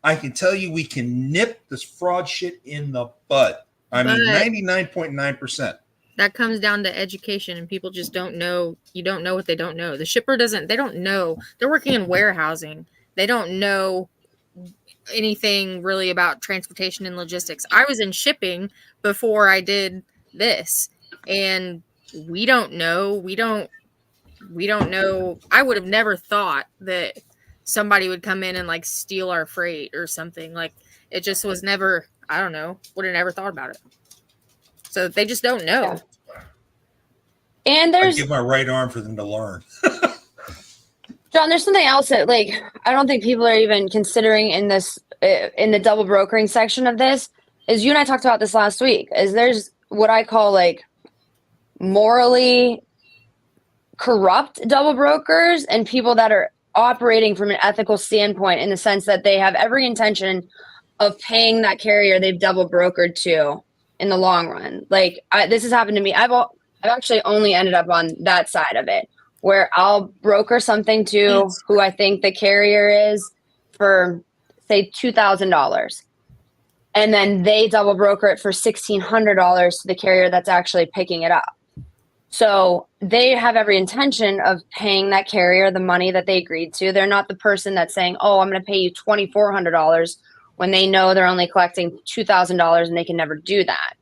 I can tell you we can nip this fraud shit in the bud. I mean, 99.9%. That comes down to education, and people just don't know. You don't know what they don't know. The shipper doesn't. They don't know. They're working in warehousing. They don't know anything really about transportation and logistics. I was in shipping before I did this, and we don't know. We don't know. I would have never thought that somebody would come in and like steal our freight or something. Like it just was never. I don't know. Would have never thought about it. So they just don't know. Yeah. And I there's give my right arm for them to learn. John, there's something else that like I don't think people are even considering in this in the double brokering section of this. Is you and I talked about this last week. Is there's what I call like morally corrupt double brokers and people that are operating from an ethical standpoint in the sense that they have every intention of paying that carrier they've double brokered to in the long run. Like this has happened to me. I've actually only ended up on that side of it where I'll broker something to who I think the carrier is for say $2,000. And then they double broker it for $1,600 to the carrier that's actually picking it up. So they have every intention of paying that carrier the money that they agreed to. They're not the person that's saying, oh, I'm going to pay you $2,400 when they know they're only collecting $2,000 and they can never do that.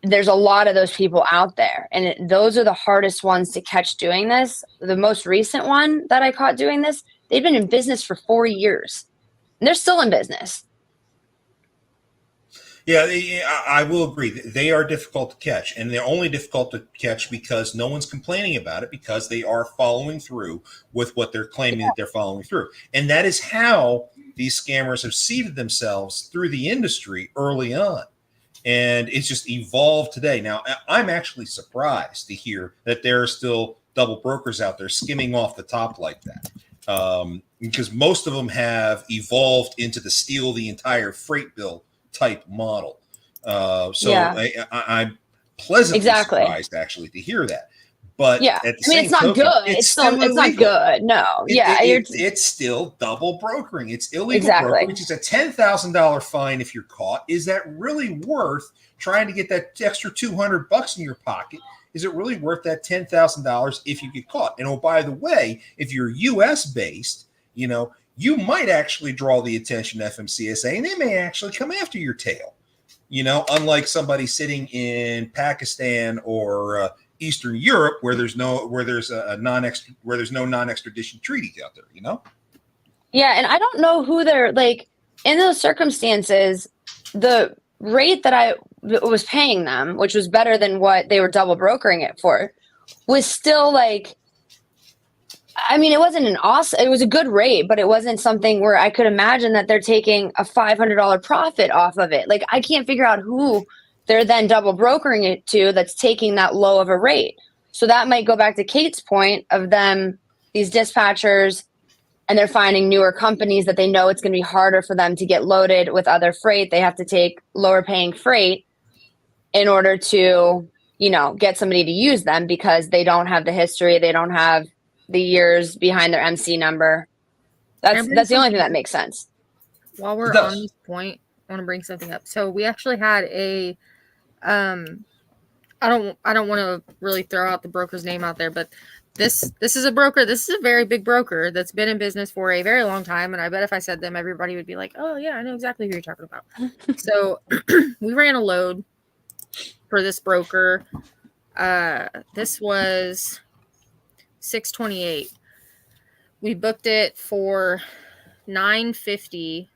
There's a lot of those people out there, and those are the hardest ones to catch doing this. The most recent one that I caught doing this, they've been in business for 4 years, and they're still in business. Yeah, I will agree. They are difficult to catch, and they're only difficult to catch because no one's complaining about it because they are following through with what they're claiming that they're following through. And that is how these scammers have seeded themselves through the industry early on. And it's just evolved today. Now, I'm actually surprised to hear that there are still double brokers out there skimming off the top like that. Because most of them have evolved into the steal the entire freight bill type model. I'm pleasantly surprised actually to hear that. But Yeah, at the I mean, same it's not token, good. It's still, it's not illegal. good. No, It's still double brokering. It's illegal Exactly. brokering, which is a $10,000 fine if you're caught. Is that really worth trying to get that extra $200 in your pocket? Is it really worth that $10,000 if you get caught? And oh, by the way, if you're U.S. based, you know, you might actually draw the attention of FMCSA, and they may actually come after your tail. You know, unlike somebody sitting in Pakistan or Eastern Europe, where there's no non-extradition treaties out there. You know. Yeah, and I don't know who they're like in those circumstances. The rate that I was paying them, which was better than what they were double brokering it for, was still like, I mean, it wasn't an awesome, it was a good rate, but it wasn't something where I could imagine that they're taking a $500 profit off of it. Like, I can't figure out who they're then double brokering it to that's taking that low of a rate. So that might go back to Kate's point of them, these dispatchers, and they're finding newer companies that they know it's going to be harder for them to get loaded with other freight. They have to take lower paying freight in order to, you know, get somebody to use them because they don't have the history. They don't have the years behind their MC number. That's the only thing that makes sense. While we're on this point, I want to bring something up. So we actually had a, I don't want to really throw out the broker's name out there, but this is a broker. This is a very big broker that's been in business for a very long time. And I bet if I said them, everybody would be like, oh yeah, I know exactly who you're talking about. So we ran a load for this broker. This was 628. We booked it for $950,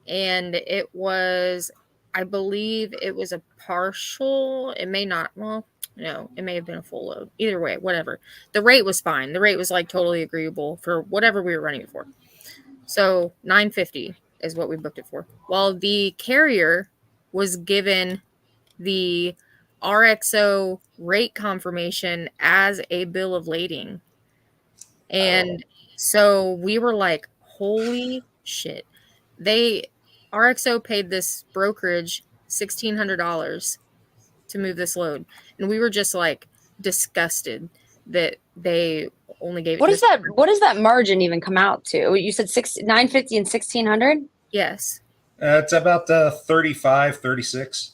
and it was, I believe it was a partial. It may not, well, no, it may have been a full load. Either way, whatever. The rate was fine. The rate was like totally agreeable for whatever we were running it for. So $950 is what we booked it for. Well, the carrier was given the RXO rate confirmation as a bill of lading. And so we were like, holy shit. RXO paid this brokerage $1,600 to move this load. And we were just like disgusted that they only gave it. What does that margin even come out to? You said $950 and $1,600? Yes. It's about 35, 36.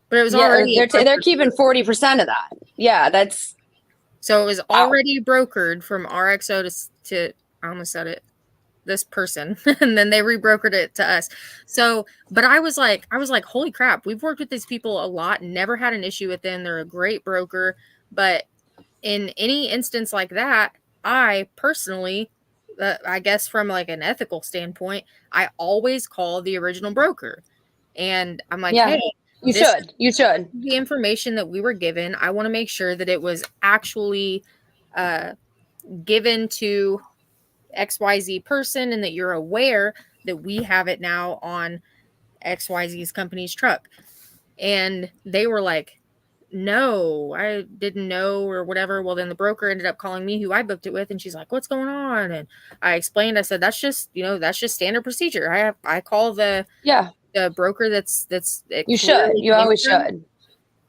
But it was already they're keeping 40% of that. Yeah, that's so it was already brokered from RXO to I almost said it, this person, and then they rebrokered it to us. So, but I was like, holy crap, we've worked with these people a lot, never had an issue with them. They're a great broker. But in any instance like that, I personally, I guess from like an ethical standpoint, I always call the original broker. And I'm like, hey, you should. The information that we were given, I want to make sure that it was actually given to XYZ person and that you're aware that we have it now on XYZ's company's truck. And they were like, no, I didn't know or whatever. Well, then the broker ended up calling me who I booked it with. And she's like, what's going on? And I explained, I said, that's just standard procedure. I call the broker that's you always should.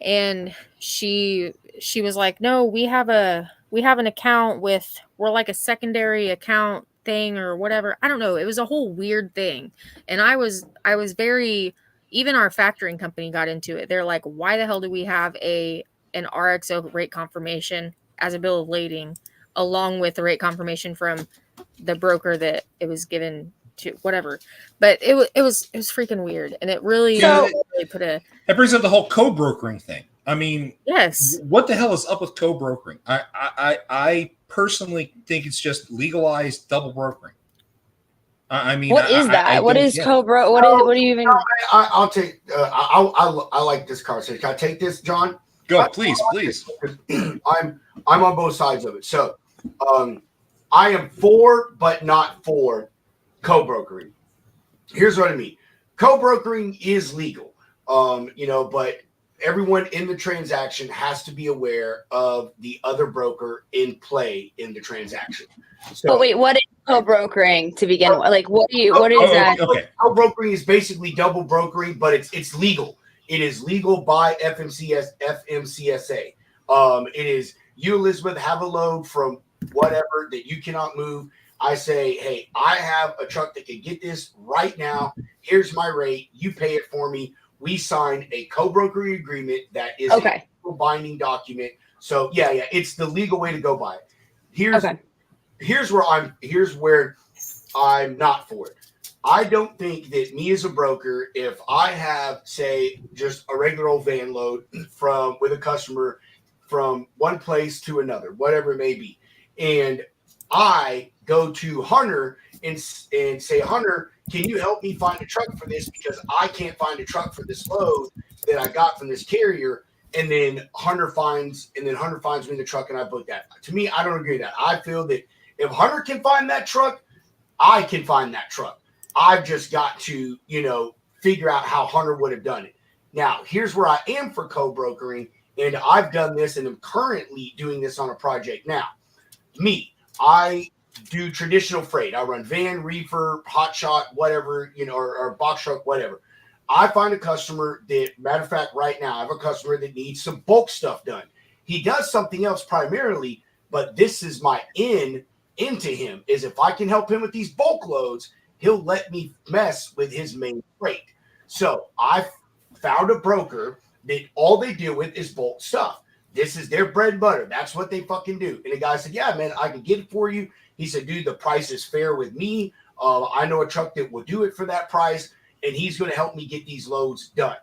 And she was like, no, we have an account with, we're like a secondary account thing or whatever. I don't know. It was a whole weird thing. And I was very, even our factoring company got into it. They're like, why the hell do we have an RXO rate confirmation as a bill of lading along with the rate confirmation from the broker that it was given to, whatever. But it was freaking weird. And it really, really put a, that brings up the whole co-brokering thing. I mean, yes. What the hell is up with co-brokering? I personally think it's just legalized double brokering. I mean, what is that? What is co-bro? What do you even? I'll take. I like this conversation. Can I take this, John? Go, please. I'm on both sides of it. So, I am for, but not for co-brokering. Here's what I mean. Co-brokering is legal. But everyone in the transaction has to be aware of the other broker in play in the transaction. So, but wait, what is co-brokering to begin with? Like, what is that? Okay. Co-brokering is basically double brokering, but it's legal. It is legal by FMCSA. It is you, Elizabeth, have a load from whatever that you cannot move. I say, hey, I have a truck that can get this right now. Here's my rate. You pay it for me. We signed a co-brokering agreement that is Okay. a binding document. So yeah, it's the legal way to go by it. Here's where I'm not for it. I don't think that me as a broker, if I have, say, just a regular old van load with a customer from one place to another, whatever it may be, and I go to Hunter and say, Hunter, can you help me find a truck for this because I can't find a truck for this load that I got from this carrier. And then Hunter finds me the truck and I book that. To me, I don't agree with that. I feel that if Hunter can find that truck, I can find that truck. I've just got to, figure out how Hunter would have done it. Now, here's where I am for co-brokering, and I've done this and am currently doing this on a project now. I do traditional freight. I run van, reefer, hot shot, whatever, or box truck, whatever. I find a customer that, matter of fact, right now, I have a customer that needs some bulk stuff done. He does something else primarily, but this is my into him, is if I can help him with these bulk loads, he'll let me mess with his main freight. So I found a broker that all they deal with is bulk stuff. This is their bread and butter. That's what they fucking do. And the guy said, yeah, man, I can get it for you. He said, dude, the price is fair with me. I know a truck that will do it for that price, and he's going to help me get these loads done.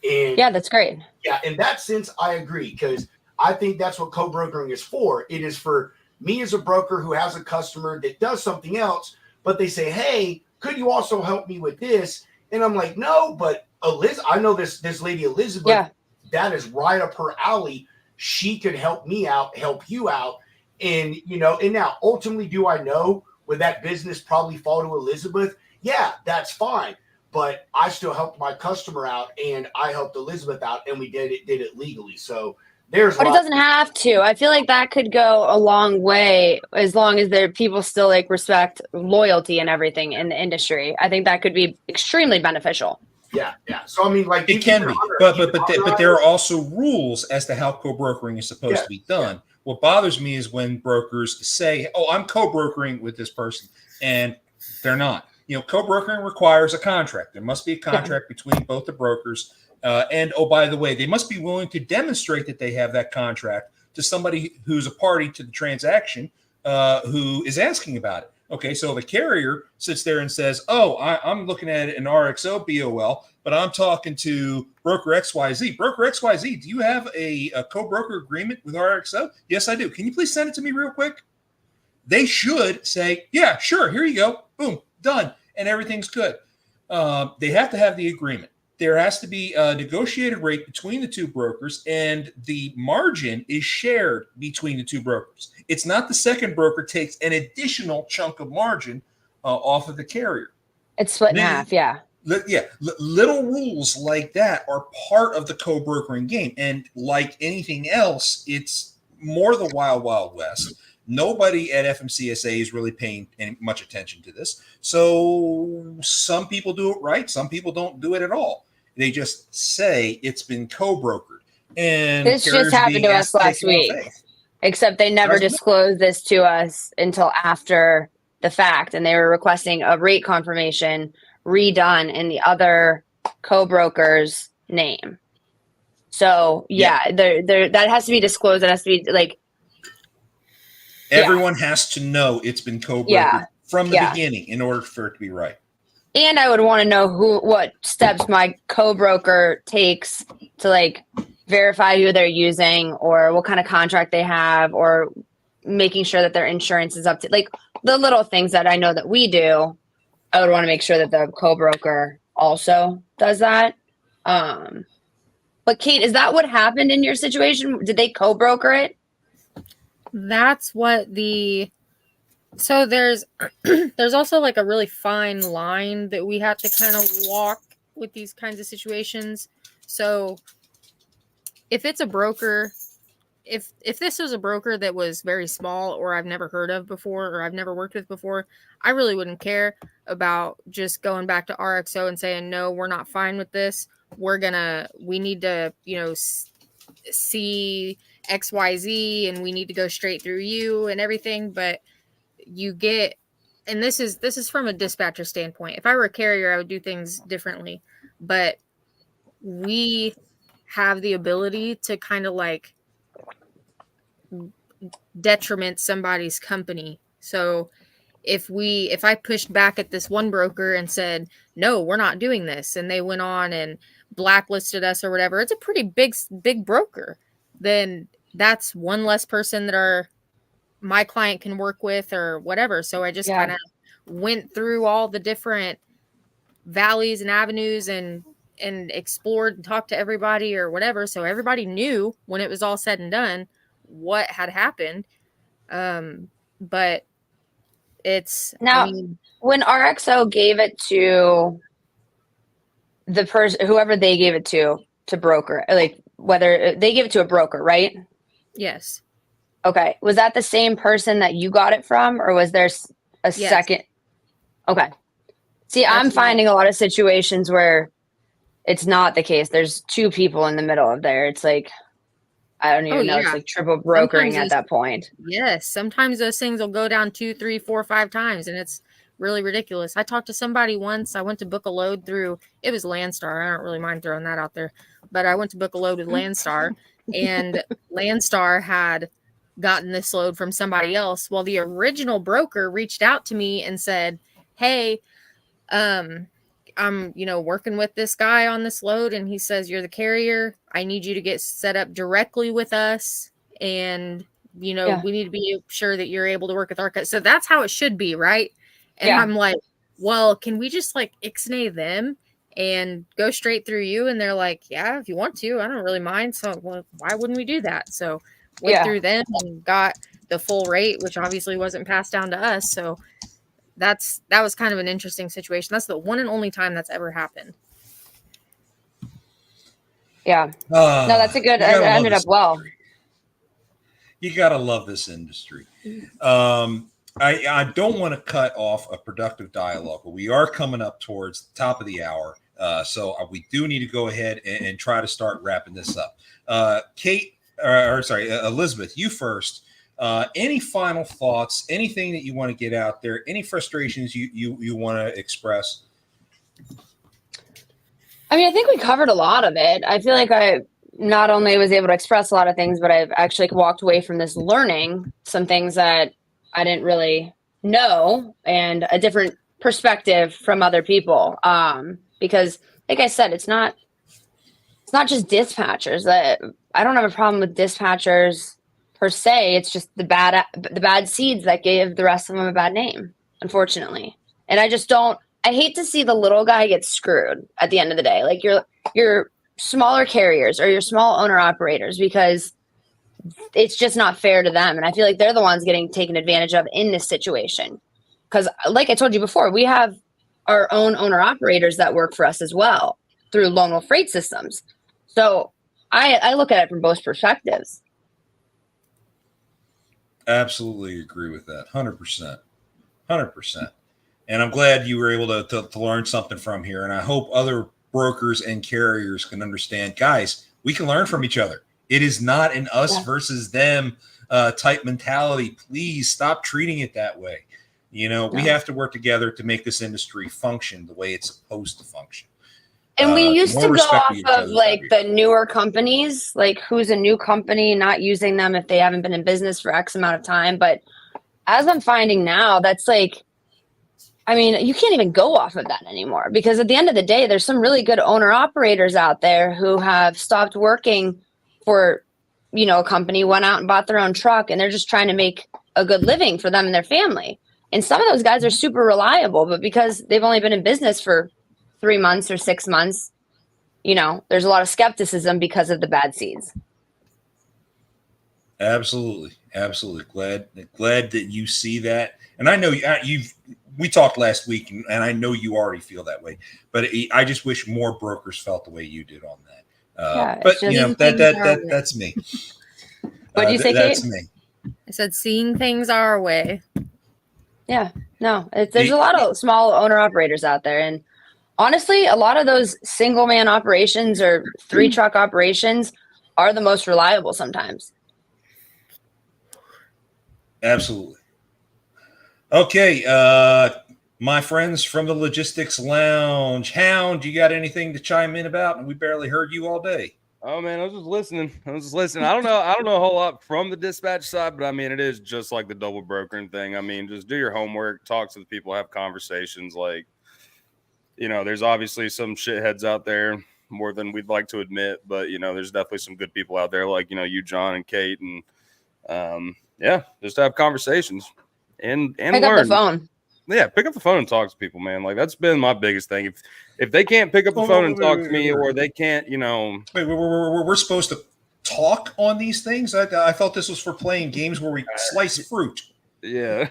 And Yeah, that's great. yeah, in that sense, I agree, because I think that's what co-brokering is for. It is for me as a broker who has a customer that does something else, but they say, hey, could you also help me with this? And I'm like, no, but I know this lady Elizabeth, Yeah. that is right up her alley. She could help me out, help you out. And, and now ultimately, do I know, would that business probably fall to Elizabeth? Yeah, that's fine. But I still helped my customer out, and I helped Elizabeth out, and we did it legally. So there's But it doesn't have to. I feel like that could go a long way as long as there people still respect loyalty and everything in the industry. I think that could be extremely beneficial. Yeah. So I mean, It can be, but there are also rules as to how co-brokering is supposed to be done. What bothers me is when brokers say, "Oh, I'm co-brokering with this person," and they're not. Co-brokering requires a contract. There must be a contract between both the brokers. And oh, by the way, they must be willing to demonstrate that they have that contract to somebody who's a party to the transaction who is asking about it. Okay, so if a carrier sits there and says, oh, I'm looking at an RXO BOL, but I'm talking to broker XYZ. Broker XYZ, do you have a co-broker agreement with RXO? Yes, I do. Can you please send it to me real quick? They should say, yeah, sure, here you go. Boom, done. And everything's good. They have to have the agreement. There has to be a negotiated rate between the two brokers, and the margin is shared between the two brokers. It's not the second broker takes an additional chunk of margin off of the carrier. It's split in half, yeah. Little rules like that are part of the co-brokering game. And like anything else, it's more the wild, wild west. Nobody at FMCSA is really paying much attention to this. So some people do it right. Some people don't do it at all. They just say it's been co-brokered. And this just happened to us last week, except they never disclosed this to us until after the fact. And they were requesting a rate confirmation redone in the other co-broker's name. So there that has to be disclosed. It has to be everyone has to know it's been co-brokered from the beginning in order for it to be right. And I would want to know what steps my co-broker takes to verify who they're using, or what kind of contract they have, or making sure that their insurance is up to the little things that I know that we do. I would want to make sure that the co-broker also does that. But Kate, is that what happened in your situation? Did they co-broker it? That's what so there's also a really fine line that we have to kind of walk with these kinds of situations. So if it's a broker, if this was a broker that was very small, or I've never heard of before, or I've never worked with before, I really wouldn't care about just going back to RXO and saying, no, we're not fine with this. We need to, see XYZ and we need to go straight through you and everything. But you get, and this is from a dispatcher standpoint. If I were a carrier, I would do things differently. But we have the ability to kind of like detriment somebody's company. So if I pushed back at this one broker and said, no, we're not doing this, and they went on and blacklisted us or whatever, it's a pretty big broker, then that's one less person that my client can work with or whatever. So I just kind of went through all the different valleys and avenues and explored and talked to everybody or whatever. So everybody knew when it was all said and done what had happened. But it's now, when RXO gave it to the person, whoever they gave it to broker, like whether they gave it to a broker, right? Yes. Okay. Was that the same person that you got it from, or was there a second? Okay. See, I'm finding a lot of situations where it's not the case. There's two people in the middle of there. It's like, I don't even know. It's like triple brokering at that point. Yes. Sometimes those things will go down 2, 3, 4, 5 times. And it's really ridiculous. I talked to somebody once. I went to book a load through, it was Landstar. I don't really mind throwing that out there, but I went to book a load with Landstar, and Landstar had gotten this load from somebody else. Well, the original broker reached out to me and said, hey, I'm, working with this guy on this load, and he says, you're the carrier. I need you to get set up directly with us. And, we need to be sure that you're able to work with our cut. So that's how it should be. Right. And I'm like, well, can we just like ixnay them and go straight through you? And they're like, yeah, if you want to, I don't really mind. So why wouldn't we do that? So went through them and got the full rate, which obviously wasn't passed down to us. So that was kind of an interesting situation. That's the one and only time that's ever happened. Yeah. No, that's a good, it ended up well. You got to love this industry. I don't want to cut off a productive dialogue, but we are coming up towards the top of the hour. So we do need to go ahead and try to start wrapping this up. Elizabeth, you first. Any final thoughts, anything that you want to get out there, any frustrations you want to express? I mean, I think we covered a lot of it. I feel like I not only was able to express a lot of things, but I've actually walked away from this learning some things that I didn't really know and a different perspective from other people. Because like I said, it's not just dispatchers. I don't have a problem with dispatchers per se. It's just the bad seeds that gave the rest of them a bad name, unfortunately. And I hate to see the little guy get screwed at the end of the day. Like your smaller carriers or your small owner operators, because it's just not fair to them. And I feel like they're the ones getting taken advantage of in this situation. Because like I told you before, we have our own owner operators that work for us as well through Lone Wolf Freight Systems. So I look at it from both perspectives. Absolutely agree with that. 100%. 100%. And I'm glad you were able to learn something from here. And I hope other brokers and carriers can understand, guys, we can learn from each other. It is not an us versus them type mentality. Please stop treating it that way. We have to work together to make this industry function the way it's supposed to function. And we used to go off of like the newer companies, like who's a new company, not using them if they haven't been in business for X amount of time. But as I'm finding now, that's like, I mean, you can't even go off of that anymore, because at the end of the day, there's some really good owner operators out there who have stopped working for, a company, went out and bought their own truck, and they're just trying to make a good living for them and their family. And some of those guys are super reliable, but because they've only been in business for 3 months or 6 months, there's a lot of skepticism because of the bad seeds. Absolutely. Glad that you see that. And I know we talked last week, and I know you already feel that way, but I just wish more brokers felt the way you did on that. But that's me. What did you say, That's Kate? me. I said, seeing things our way. Yeah, no, there's a lot of small owner operators out there. And honestly, a lot of those single man operations or 3 truck operations are the most reliable sometimes. Absolutely. Okay, my friends from the Logistics Lounge, Hound, you got anything to chime in about? We barely heard you all day. Oh man, I was just listening. I don't know a whole lot from the dispatch side, but I mean, it is just like the double brokering thing. I mean, just do your homework, talk to the people, have conversations. Like, there's obviously some shitheads out there more than we'd like to admit, but there's definitely some good people out there, like you, John, and Kate, and just have conversations and Pick learn. up the phone. Yeah, pick up the phone and talk to people, man. Like that's been my biggest thing. If they can't pick up the phone and talk to me, or they can't, Wait, we're supposed to talk on these things? I thought this was for playing games where we slice fruit. Yeah.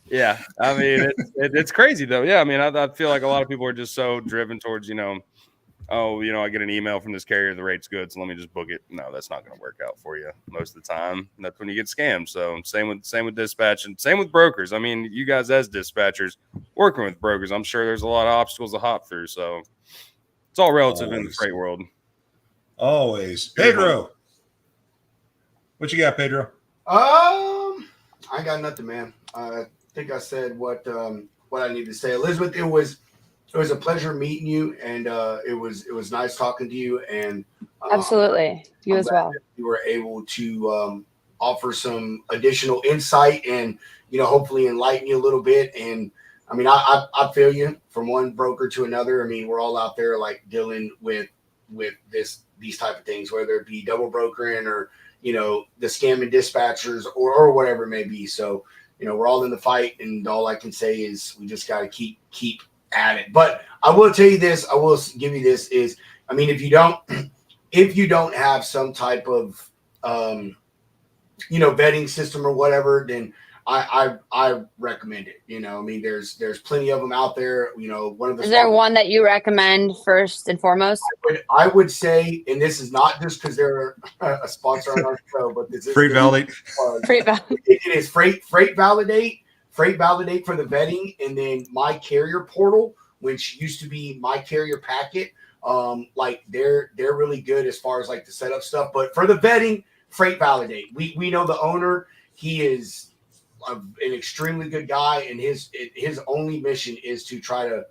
Yeah. I mean, it's crazy though. Yeah. I mean, I feel like a lot of people are just so driven towards, I get an email from this carrier, the rate's good, so let me just book it. No, that's not going to work out for you most of the time. That's when you get scammed. So same with dispatch and same with brokers. I mean, you guys as dispatchers working with brokers, I'm sure there's a lot of obstacles to hop through. So it's all relative in the freight world. Always. Pedro, what you got, Pedro? I got nothing, man. I think I said what I need to say. Elizabeth, it was a pleasure meeting you, and it was nice talking to you. And Absolutely, you I'm as glad well. that you were able to offer some additional insight and hopefully enlighten you a little bit. And I mean, I feel you from one broker to another. I mean, we're all out there like dealing with these type of things, whether it be double brokering or the scamming dispatchers or whatever it may be. So we're all in the fight, and all I can say is we just got to keep at it. But I will tell you this, I will give you this is, I mean, if you don't have some type of vetting system or whatever, then I recommend it. I mean, there's plenty of them out there. One of the Is there one that you recommend first and foremost? I would say, and this is not just because they're a sponsor on our show, but this is Freight Validate. It is Freight Validate for the vetting, and then My Carrier Portal, which used to be My Carrier Packet. Like they're really good as far as like the setup stuff. But for the vetting, Freight Validate. We know the owner. He is an extremely good guy, and his only mission is to try to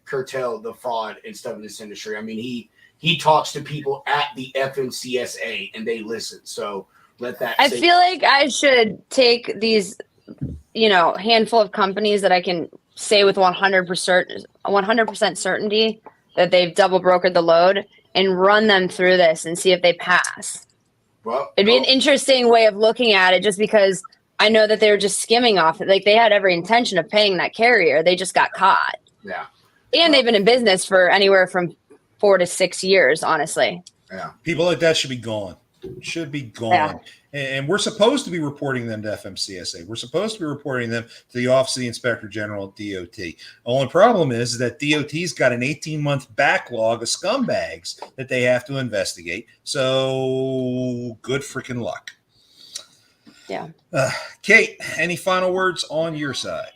curtail the fraud and stuff in this industry. I mean, he talks to people at the FMCSA and they listen. So let that. I feel like I should take these, handful of companies that I can say with 100% certainty that they've double brokered the load and run them through this and see if they pass. Well, it'd be an interesting way of looking at it, just because I know that they were just skimming off it. Like they had every intention of paying that carrier. They just got caught. Yeah. And they've been in business for anywhere from 4 to 6 years, honestly. Yeah. People like that should be gone. Should be gone. Yeah. And we're supposed to be reporting them to FMCSA. We're supposed to be reporting them to the Office of the Inspector General at DOT. The only problem is that DOT's got an 18-month backlog of scumbags that they have to investigate. So good freaking luck. Yeah. Kate, any final words on your side?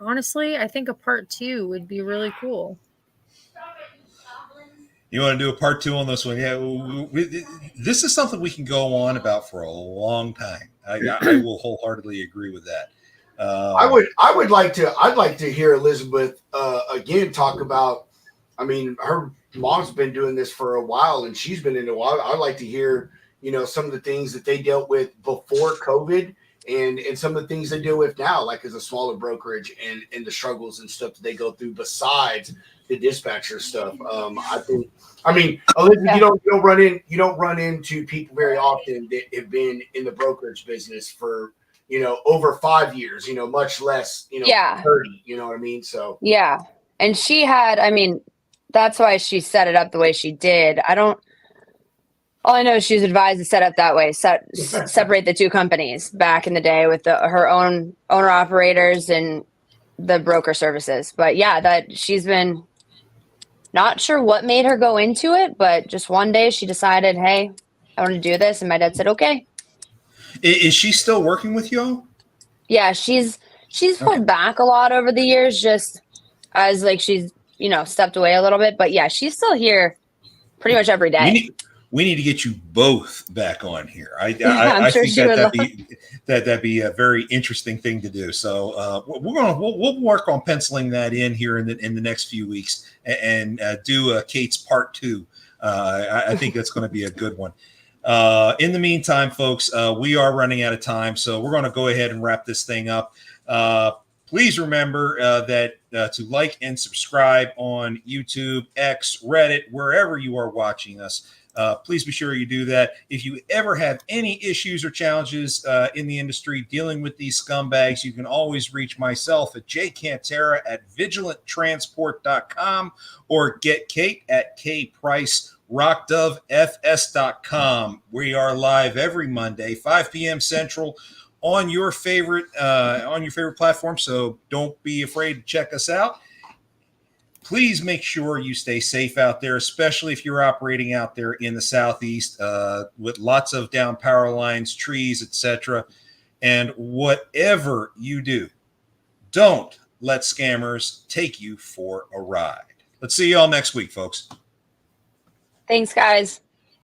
Honestly, I think a part 2 would be really cool. You want to do a part 2 on this one? Yeah, this is something we can go on about for a long time. I will wholeheartedly agree with that. I'd like to hear Elizabeth again talk about. I mean, her mom's been doing this for a while, and she's been in a while. I'd like to hear some of the things that they dealt with before COVID, and some of the things they deal with now, like as a smaller brokerage, and the struggles and stuff that they go through besides the dispatcher stuff. I mean, Elizabeth, Yeah. you don't run into people very often that have been in the brokerage business for over 5 years, much less 30. You know what I mean? So Yeah. And she had, that's why she set it up the way she did. All I know is she was advised to set up that way, separate the two companies back in the day with her own owner operators and the broker services. But yeah, that she's been not sure what made her go into it, but just one day she decided, hey, I want to do this. And my dad said, okay. Is she still working with you? Yeah, she's pulled back a lot over the years, just as like she's, stepped away a little bit. But yeah, she's still here pretty much every day. we need to get you both back on here. I'm I sure think she would that'd be a very interesting thing to do. So we'll work on penciling that in here in the next few weeks and do Kate's part 2. I think that's going to be a good one. In the meantime, folks, we are running out of time, so we're going to go ahead and wrap this thing up. Please remember that to like and subscribe on YouTube, X, Reddit, wherever you are watching us. Please be sure you do that. If you ever have any issues or challenges in the industry dealing with these scumbags, you can always reach myself at jcantera at vigilanttransport.com or get Kate at kprice.rockdovefs.com. We are live every Monday, 5 p.m. Central on your favorite platform. So don't be afraid to check us out. Please make sure you stay safe out there, especially if you're operating out there in the Southeast with lots of down power lines, trees, etc. And whatever you do, don't let scammers take you for a ride. Let's see y'all next week, folks. Thanks, guys.